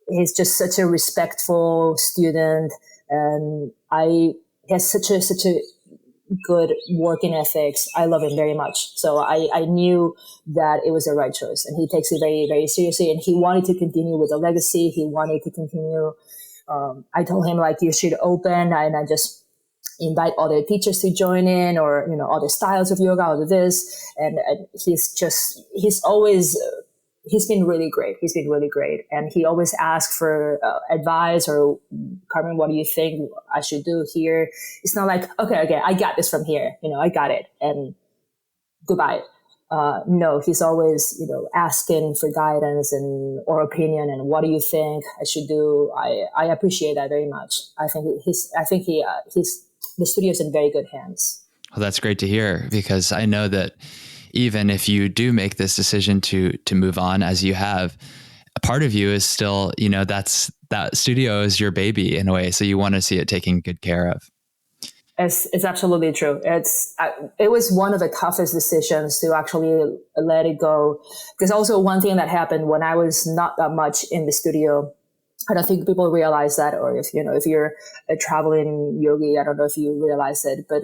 He's just such a respectful student, and he has such a good working ethics. I love him very much. So I knew that it was the right choice, and he takes it very, very seriously, and he wanted to continue with the legacy. He wanted to continue. I told him, like, you should open, and I just invite other teachers to join in, or, other styles of yoga, or this. And he's been really great. He's been really great. And he always asks for advice, or, Carmen, what do you think I should do here? It's not like, okay, I got this from here. I got it, and goodbye. No, he's always, asking for guidance or opinion, and what do you think I should do? I appreciate that very much. I think the studio's in very good hands. Well, that's great to hear, because I know that even if you do make this decision to move on, as you have, a part of you is still, that studio is your baby in a way. So you want to see it taken good care of. It's absolutely true. It was one of the toughest decisions to actually let it go. Because also one thing that happened when I was not that much in the studio, I don't think people realize that, or if you're a traveling yogi, I don't know if you realize it, but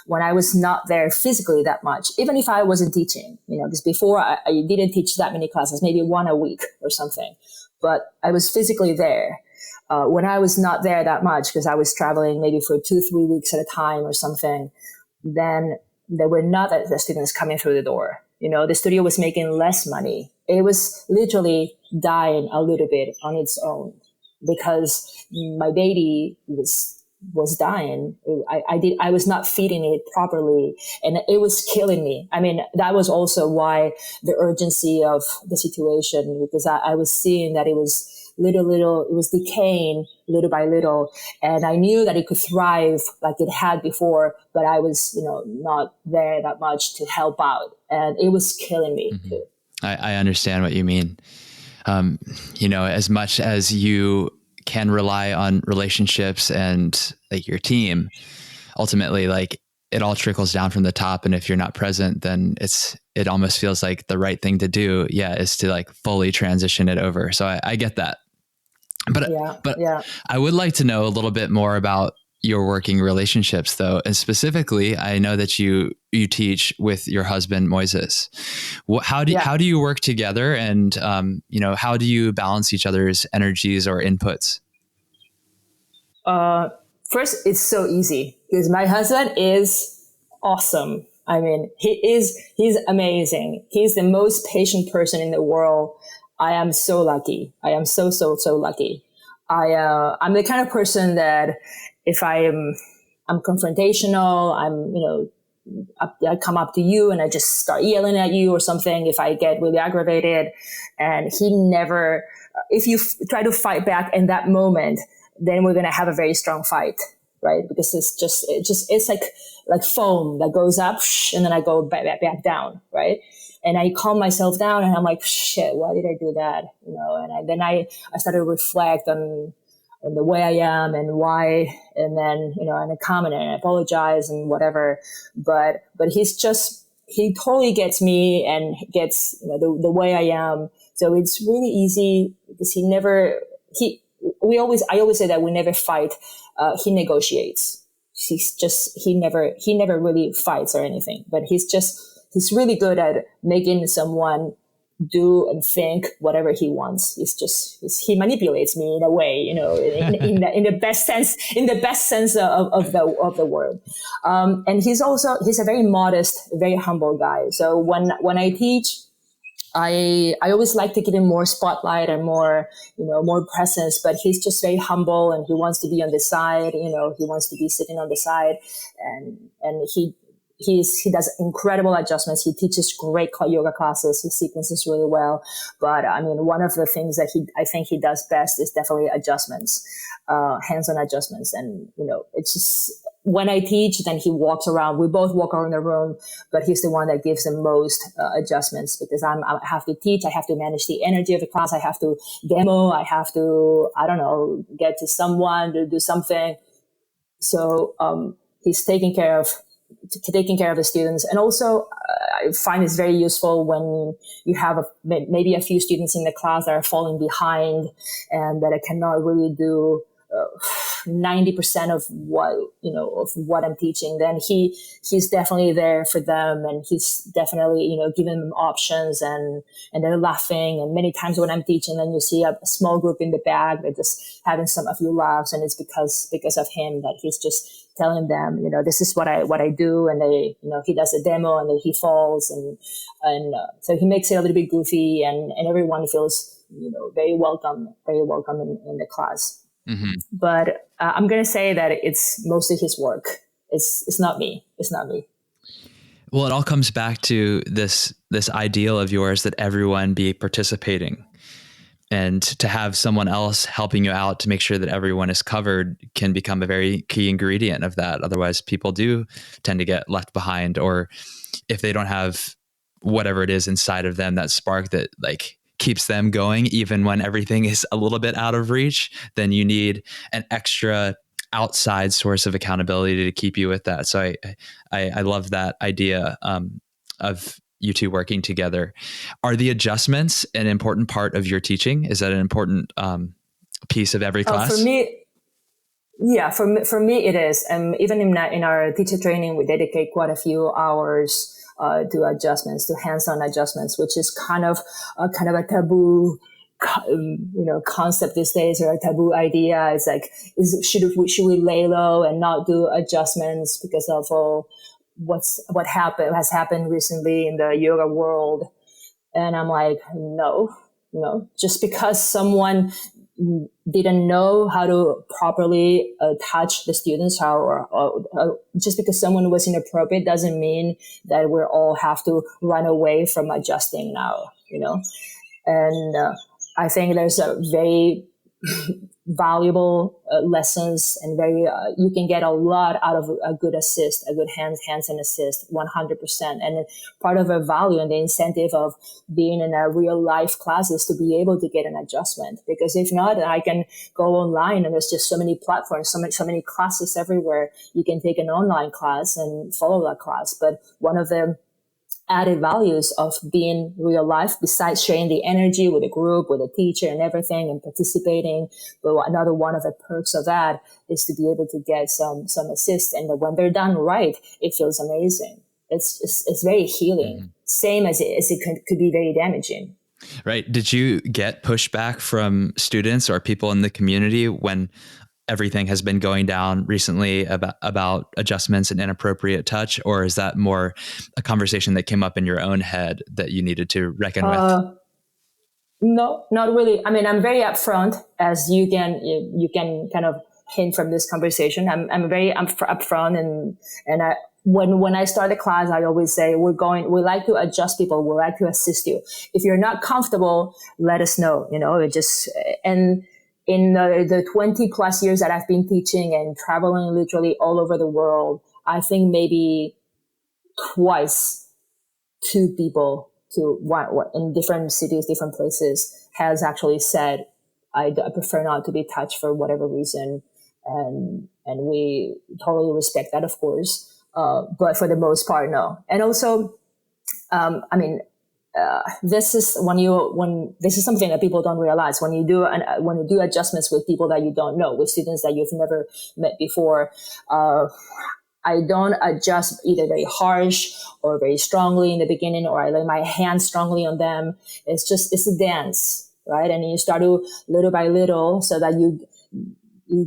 when I was not there physically that much, even if I wasn't teaching, because before I didn't teach that many classes, maybe one a week or something, but I was physically there. When I was not there that much, because I was traveling maybe for 2-3 weeks at a time or something, then there were not the students coming through the door. The studio was making less money. It was literally dying a little bit on its own, because my baby was dying. I was not feeding it properly, and it was killing me. I mean, that was also why the urgency of the situation, because I was seeing that it was it was decaying little by little. And I knew that it could thrive like it had before, but I was, not there that much to help out. And it was killing me too. I understand what you mean. As much as you can rely on relationships and like your team, ultimately, like, it all trickles down from the top. And if you're not present, then it almost feels like the right thing to do. Yeah. Is to like fully transition it over. So I get that. But I would like to know a little bit more about your working relationships, though. And specifically, I know that you teach with your husband, Moises. How do you work together? And, how do you balance each other's energies or inputs? First, it's so easy because my husband is awesome. I mean, he's amazing. He's the most patient person in the world. I am so lucky. I am so lucky. I'm the kind of person that if I'm confrontational, I come up to you and I just start yelling at you or something if I get really aggravated. And he never, if you try to fight back in that moment, then we're going to have a very strong fight, right? Because it's like foam that goes up and then I go back down, right? And I calm myself down and I'm like, shit, why did I do that? And I started to reflect on the way I am and why, and then, and I comment and I apologize and whatever. But he totally gets me and gets, the way I am. So it's really easy because I always say that we never fight. He negotiates. He never really fights or anything, but he's really good at making someone do and think whatever he wants. He manipulates me in a way, in the best sense, of the word. And he's a very modest, very humble guy. So when I teach, I always like to give him more spotlight and more presence, but he's just very humble and he wants to be on the side, he wants to be sitting on the side, and he does incredible adjustments. He teaches great yoga classes. He sequences really well. But I mean, one of the things that I think he does best is definitely adjustments, hands-on adjustments. And, it's just, when I teach, then he walks around. We both walk around the room, but he's the one that gives the most adjustments because I have to teach. I have to manage the energy of the class. I have to demo. I have to, get to someone to do something. So he's taking care of the students. And also I find it's very useful when you have maybe a few students in the class that are falling behind and that I cannot really do 90% of what I'm teaching. Then he's definitely there for them, and he's definitely giving them options, and they're laughing. And many times when I'm teaching, then you see a small group in the back that just having a few laughs, and it's because of him, that he's just telling them, this is what I do, and they, he does a demo and then he falls, and so he makes it a little bit goofy, and everyone feels very welcome in the class. Mm-hmm. But I'm going to say that it's mostly his work. It's not me. It's not me. Well, it all comes back to this ideal of yours that everyone be participating, and to have someone else helping you out to make sure that everyone is covered can become a very key ingredient of that. Otherwise, people do tend to get left behind, or if they don't have whatever it is inside of them, that spark that keeps them going, even when everything is a little bit out of reach, then you need an extra outside source of accountability to keep you with that. So I love that idea of you two working together. Are the adjustments an important part of your teaching? Is that an important piece of every class? For me, yeah, for me it is. And even in our teacher training, we dedicate quite a few hours to adjustments, to hands-on adjustments, which is kind of a taboo, concept these days, or a taboo idea. It's like, should we lay low and not do adjustments because of what has happened recently in the yoga world? And I'm like, no, just because someone didn't know how to properly touch the students, or just because someone was inappropriate doesn't mean that we all have to run away from adjusting now, And I think there's a very valuable lessons, and very you can get a lot out of a good assist, a good hands-on assist, 100%. And part of the value and the incentive of being in a real life class is to be able to get an adjustment, because if not, I can go online and there's just so many platforms, so many classes everywhere. You can take an online class and follow that class, but one of the added values of being real life, besides sharing the energy with a group, with a teacher and everything, and participating, but another one of the perks of that is to be able to get some assist, and when they're done right, it feels amazing. It's very healing. Mm-hmm. Same as it could be very damaging. Right. Did you get pushback from students or people in the community when everything has been going down recently about adjustments and inappropriate touch, or is that more a conversation that came up in your own head that you needed to reckon with? No, not really. I mean, I'm very upfront, as you can kind of hint from this conversation. I'm very upfront, and when I start a class, I always say we like to adjust people, we like to assist you. If you're not comfortable, let us know. in the 20 plus years that I've been teaching and traveling literally all over the world, I think maybe twice two people in different cities, different places has actually said, I prefer not to be touched for whatever reason. And we totally respect that, of course. But for the most part, no. And also, this is this is something that people don't realize when you do adjustments with people that you don't know, with students that you've never met before. I don't adjust either very harsh or very strongly in the beginning, or I lay my hands strongly on them. It's a dance, right? And you start to little by little so that you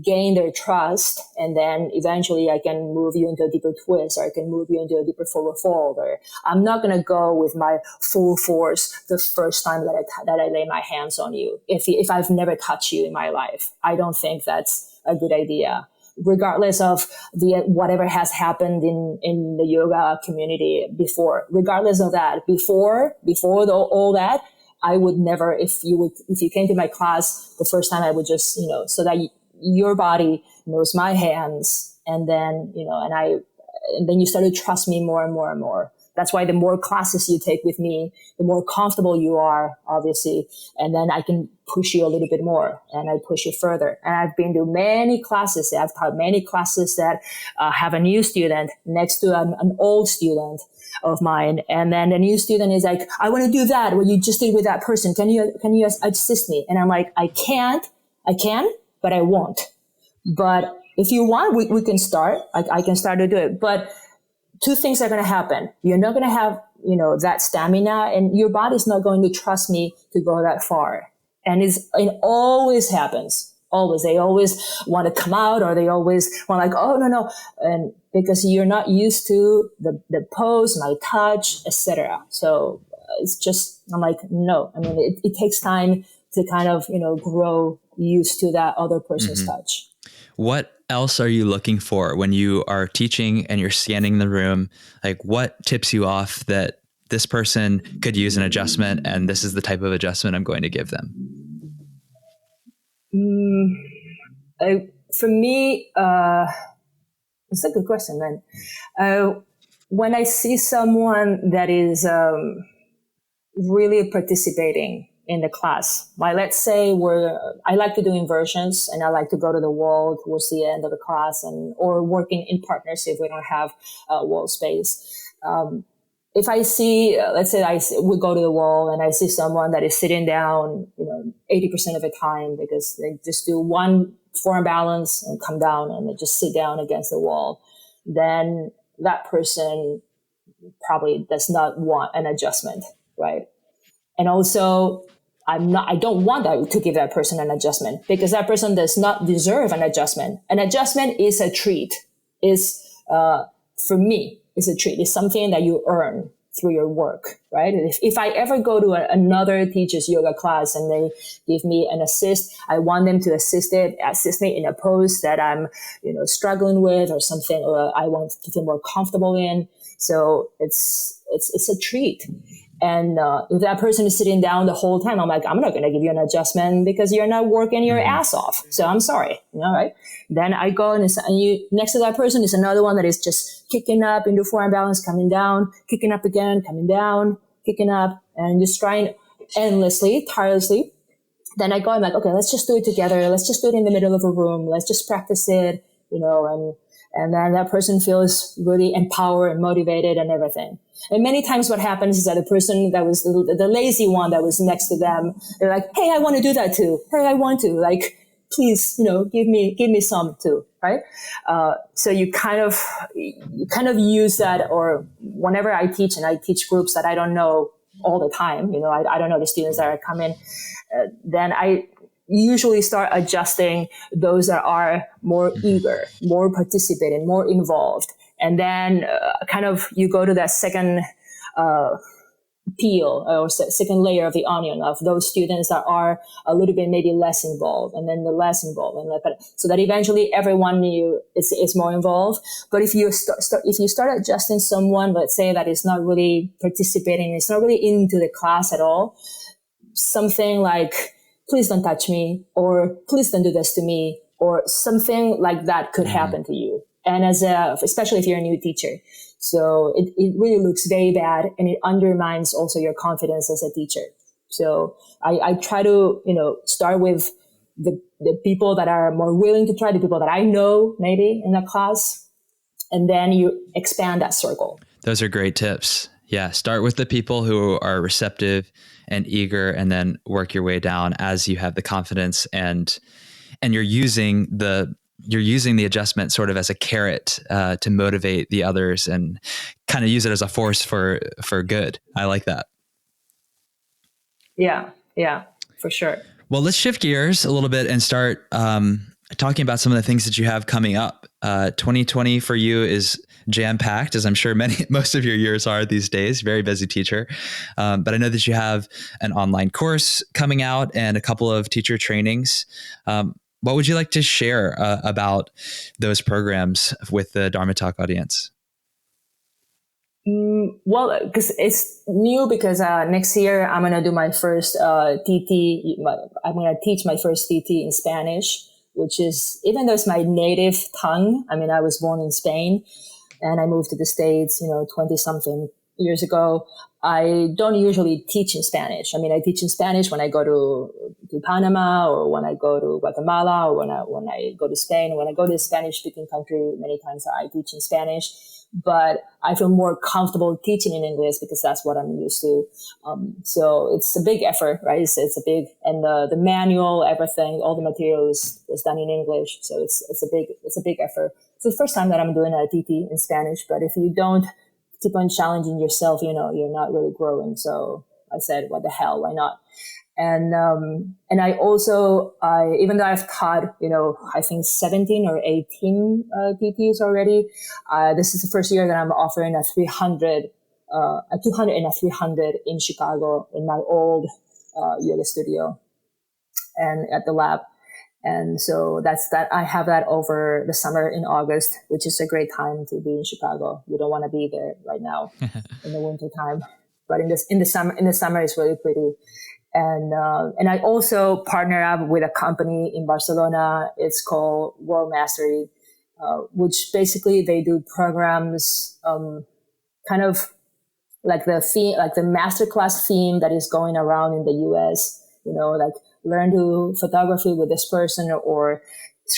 gain their trust, and then eventually I can move you into a deeper twist, or I can move you into a deeper forward fold, or I'm not going to go with my full force the first time that I lay my hands on you. If I've never touched you in my life, I don't think that's a good idea. Regardless of whatever has happened in the yoga community before, regardless of that, before all that, I would never, if you came to my class the first time, I would just, so that your body knows my hands, and then, and then you start to trust me more and more and more. That's why the more classes you take with me, the more comfortable you are, obviously. And then I can push you a little bit more, and I push you further. And I've been to many classes. I've taught many classes that have a new student next to an old student of mine. And then the new student is like, I want to do that, what you just did with that person. Can you assist me? And I'm like, I can, but I won't. But if you want, we can start. I can start to do it. But two things are going to happen. You're not going to have, that stamina, and your body's not going to trust me to go that far. And it always happens. Always. They always want to come out, or they always want oh, no. And because you're not used to the pose, my touch, etc. So it's just, I'm like, no. I mean, it takes time to kind of, grow used to that other person's touch. What else are you looking for when you are teaching and you're scanning the room? Like, what tips you off that this person could use an adjustment, and this is the type of adjustment I'm going to give them? For me, it's a good question, man. When I see someone that is really participating in the class, like let's say I like to do inversions, and I like to go to the wall towards the end of the class, or working in partners if we don't have wall space. If I see, let's say we go to the wall and I see someone that is sitting down, 80% of the time, because they just do one form balance and come down and they just sit down against the wall, then that person probably does not want an adjustment, right? And also, I don't want to give that person an adjustment, because that person does not deserve an adjustment. An adjustment is a treat. For me, it's a treat. It's something that you earn through your work, right? If I ever go to another teacher's yoga class and they give me an assist, I want them to assist me in a pose that I'm, struggling with, or something, or I want to feel more comfortable in. So it's a treat. And if that person is sitting down the whole time, I'm like, I'm not going to give you an adjustment because you're not working your ass off. So I'm sorry, right? Then I go and next to that person is another one that is just kicking up into forearm balance, coming down, kicking up again, coming down, kicking up, and just trying endlessly, tirelessly. Then I go, I'm like, okay, let's just do it together. Let's just do it in the middle of a room. Let's just practice it, and then that person feels really empowered and motivated and everything. And many times what happens is that the person that was the lazy one that was next to them, they're like, hey, I want to do that too. Hey, I want to. Like, please, give me some too, right? So you kind of use that, or whenever I teach, and I teach groups that I don't know all the time, I don't know the students that are coming, then I usually start adjusting those that are more eager, more participating, more involved. And then you go to that second peel, or second layer of the onion, of those students that are a little bit maybe less involved, and then the less involved, and so that eventually everyone is more involved. But if you start adjusting someone, let's say, that is not really participating, it's not really into the class at all, something like please don't touch me, or please don't do this to me, or something like that could happen to you. And especially if you're a new teacher. So it really looks very bad, and it undermines also your confidence as a teacher. So I try to, start with the people that are more willing to try, the people that I know maybe in a class, and then you expand that circle. Those are great tips. Yeah. Start with the people who are receptive and eager, and then work your way down as you have the confidence, and you're using the adjustment sort of as a carrot to motivate the others, and kind of use it as a force for good. I like that. Yeah, for sure. Well, let's shift gears a little bit and start talking about some of the things that you have coming up. 2020 for you is jam-packed, as I'm sure most of your years are these days. Very busy teacher. But I know that you have an online course coming out and a couple of teacher trainings. What would you like to share about those programs with the Dharma Talk audience? Well, because it's new, because next year I'm going to do my first TT. I'm going to teach my first TT in Spanish, which is, even though it's my native tongue, I mean, I was born in Spain and I moved to the States, 20 something years ago. I don't usually teach in Spanish. I mean, I teach in Spanish when I go to Panama, or when I go to Guatemala, or when I go to Spain. When I go to a Spanish speaking country, many times I teach in Spanish. But I feel more comfortable teaching in English because that's what I'm used to. So it's a big effort, right? It's a big, and the manual, everything, all the materials is done in English. So it's a big effort. It's the first time that I'm doing a TT in Spanish, but if you don't keep on challenging yourself, you're not really growing. So I said, what the hell, why not? And I also, even though I've taught, I think 17 or 18 TTs already, this is the first year that I'm offering a 200 and a 300 in Chicago, in my old yoga studio and at the lab. And so that's that. I have that over the summer in August, which is a great time to be in Chicago. You don't want to be there right now in the winter time, but in the summer it's really pretty. And I also partner up with a company in Barcelona. It's called World Mastery, which basically they do programs, kind of like the theme, like the masterclass theme that is going around in the US, like learn to photography with this person, or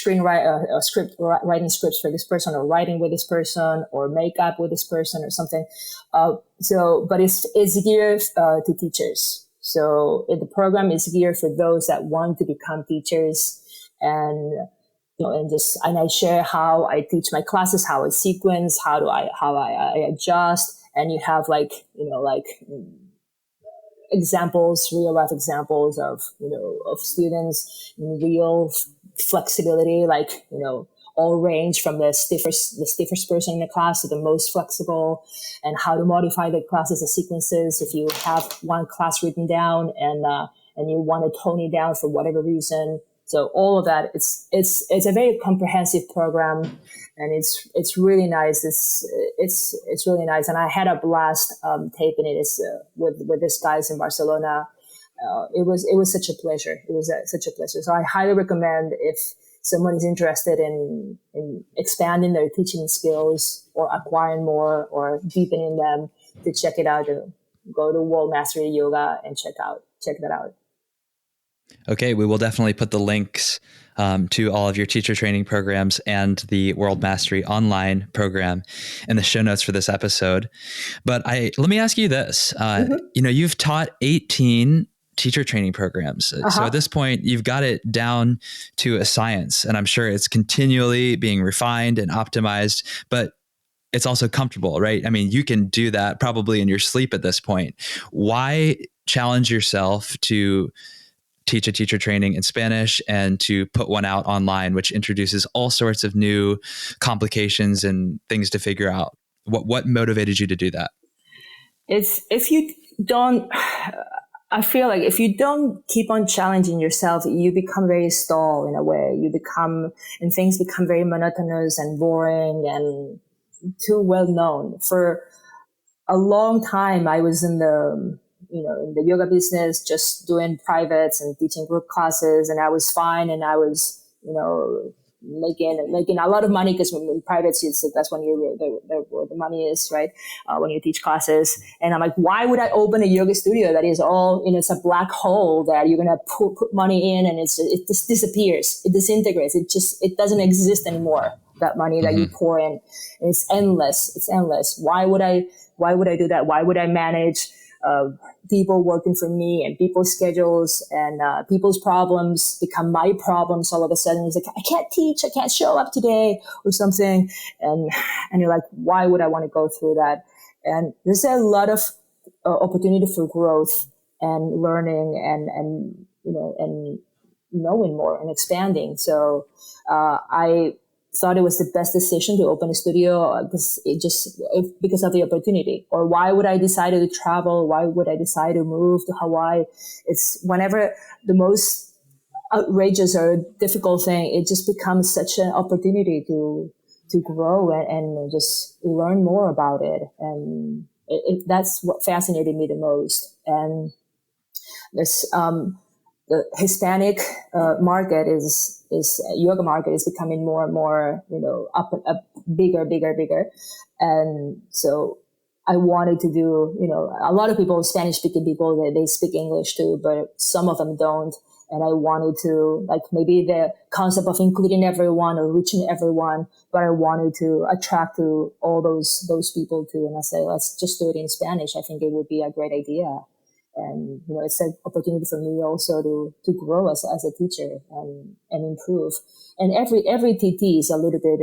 writing scripts for this person, or writing with this person, or makeup with this person, or something. But it's geared to teachers. So the program is geared for those that want to become teachers, and and I share how I teach my classes, how I sequence, how I adjust, and you have examples, real life examples of students in real flexibility, all range from the stiffest person in the class to the most flexible, and how to modify the classes and sequences if you have one class written down and you want to tone it down for whatever reason. So all of that, it's a very comprehensive program, and it's really nice. It's really nice, and I had a blast taping it with these guys in Barcelona. It was such a pleasure. It was such a pleasure. So I highly recommend, if someone is interested in expanding their teaching skills or acquiring more or deepening them, to check it out. Go to World Mastery Yoga and check that out. Okay, we will definitely put the links to all of your teacher training programs and the World Mastery online program in the show notes for this episode. But let me ask you this: you've taught 18 teacher training programs. So at this point, you've got it down to a science, and I'm sure it's continually being refined and optimized, but it's also comfortable, right? I mean, you can do that probably in your sleep at this point. Why challenge yourself to teach a teacher training in Spanish and to put one out online, which introduces all sorts of new complications and things to figure out? What motivated you to do that? I feel like if you don't keep on challenging yourself, you become very stale in a way. And things become very monotonous and boring and too well known. For a long time, I was in the in the yoga business, just doing privates and teaching group classes, and I was fine, and I was, making a lot of money, because when in privates, that's when where the money is, right? When you teach classes. And I'm like, why would I open a yoga studio that is all, it's a black hole that you're going to put money in, and it just disappears. It disintegrates. It doesn't exist anymore. That money that you pour in, it's endless. It's endless. Why would I do that? Why would I manage people working for me, and people's schedules, and people's problems become my problems all of a sudden? It's like, I can't teach, I can't show up today or something. And you're like, why would I want to go through that? And there's a lot of opportunity for growth and learning and knowing more and expanding. So I thought it was the best decision to open a studio because of the opportunity. Or why would I decide to travel? Why would I decide to move to Hawaii? It's whenever the most outrageous or difficult thing, it just becomes such an opportunity to grow and just learn more about it. And that's what fascinated me the most. And this the Hispanic market is yoga market is becoming more and more, up bigger. And so I wanted to do, a lot of people, Spanish speaking people, they speak English too, but some of them don't. And I wanted to, like, maybe the concept of including everyone or reaching everyone, but I wanted to attract to all those people too. And I say, let's just do it in Spanish. I think it would be a great idea. And, it's an opportunity for me also to grow as a teacher and improve. And every TT is a little bit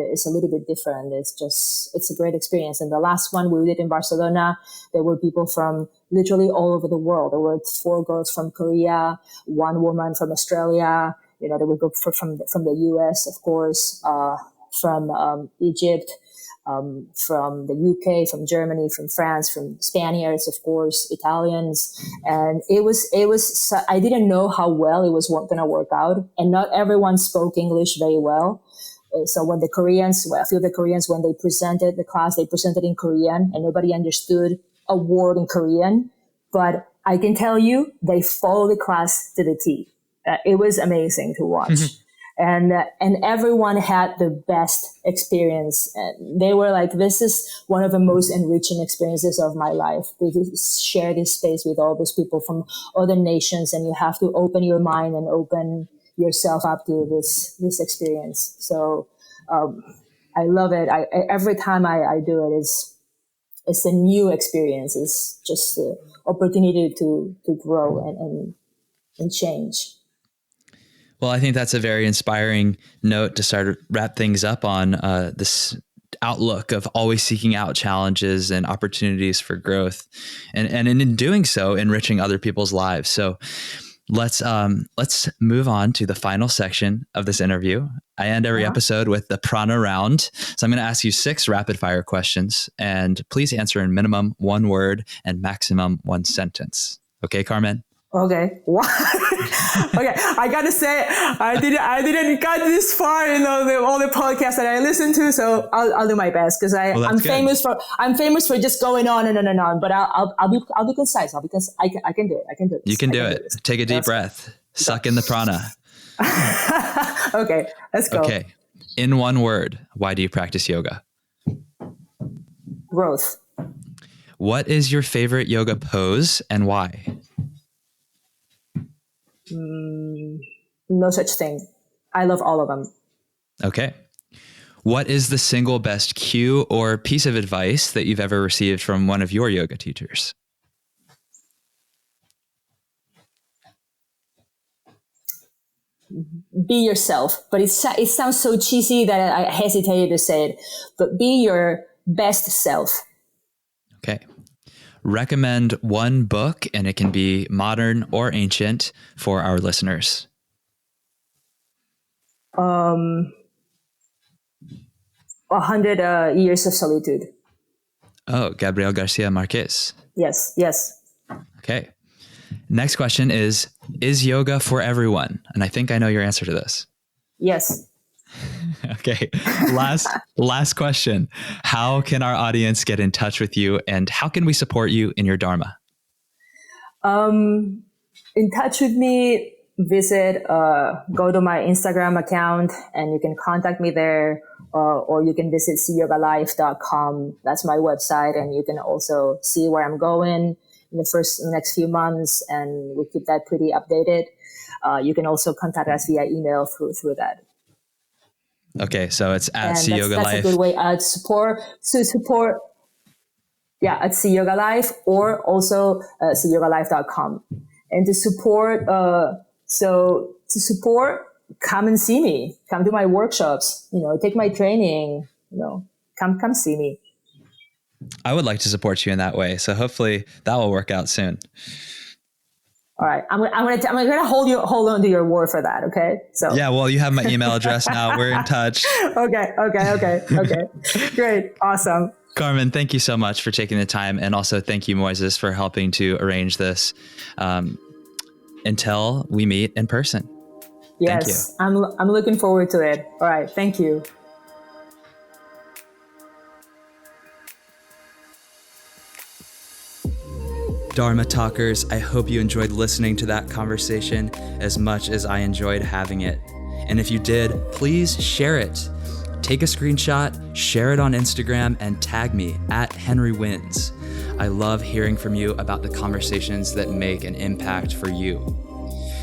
different. It's a great experience. And the last one we did in Barcelona, there were people from literally all over the world. There were 4 girls from Korea, 1 woman from Australia. They would go from the US, of course, from Egypt, from the UK, from Germany, from France, from Spaniards, of course, Italians. And it was, I didn't know how well it was going to work out. And not everyone spoke English very well. So when the Koreans, when they presented the class, they presented in Korean, and nobody understood a word in Korean. But I can tell you, they followed the class to the T. It was amazing to watch. And everyone had the best experience. And they were like, this is one of the most enriching experiences of my life. To share this space with all those people from other nations, and you have to open your mind and open yourself up to this experience. So I love it. Every time I do it, it's a new experience. It's just the opportunity to grow and change. Well, I think that's a very inspiring note to start to wrap things up on, this outlook of always seeking out challenges and opportunities for growth, and in doing so, enriching other people's lives. So let's move on to the final section of this interview. I end every episode with the prana round. So I'm going to ask you 6 rapid fire questions, and please answer in minimum 1 word and maximum 1 sentence. Okay, Carmen? Okay. What? Okay. I gotta say, I didn't got this far in all the podcasts that I listen to. So I'll do my best, because I'm famous for just going on and on and on. But I'll be concise. Because I can do it. I can do it. You can do it. Take a deep breath. Suck in the prana. Okay. Let's go. Okay. In 1 word, why do you practice yoga? Growth. What is your favorite yoga pose and why? No such thing. I love all of them. Okay. What is the single best cue or piece of advice that you've ever received from one of your yoga teachers? Be yourself. But it sounds so cheesy that I hesitated to say it. But be your best self. Okay. Recommend 1 book, and it can be modern or ancient, for our listeners. 100 Years of Solitude. Oh, Gabriel Garcia Marquez. Yes. Okay. Next question is yoga for everyone? And I think I know your answer to this. Yes. Okay. Last question. How can our audience get in touch with you, and how can we support you in your Dharma? In touch with me, go to my Instagram account and you can contact me there, or you can visit cYogaLife.com. That's my website, and you can also see where I'm going in the next few months, and we keep that pretty updated. You can also contact us via email through that. Okay, so it's at And cYoga that's Life. a good way to support. Yeah, at cYoga Life, or also cYogaLife.com. And to support, come and see me. Come to my workshops. Take my training. Come see me. I would like to support you in that way, so hopefully that will work out soon. All right, I'm gonna hold on to your word for that. Okay. So yeah, well, you have my email address now. We're in touch. Okay. Great, awesome. Carmen, thank you so much for taking the time, and also thank you, Moises, for helping to arrange this. Until we meet in person. Yes, thank you. I'm looking forward to it. All right, thank you. Dharma Talkers, I hope you enjoyed listening to that conversation as much as I enjoyed having it. And if you did, please share it. Take a screenshot, share it on Instagram, and tag me at Henry Wins. I love hearing from you about the conversations that make an impact for you.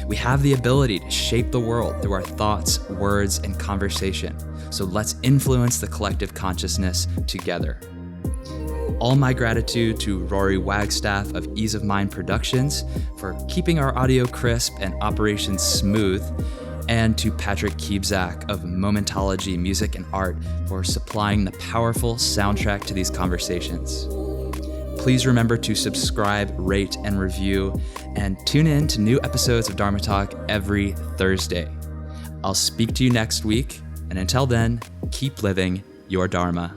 We have the ability to shape the world through our thoughts, words, and conversation. So let's influence the collective consciousness together. All my gratitude to Rory Wagstaff of Ease of Mind Productions for keeping our audio crisp and operations smooth, and to Patrick Kiebzak of Momentology Music and Art for supplying the powerful soundtrack to these conversations. Please remember to subscribe, rate, and review, and tune in to new episodes of Dharma Talk every Thursday. I'll speak to you next week, and until then, keep living your Dharma.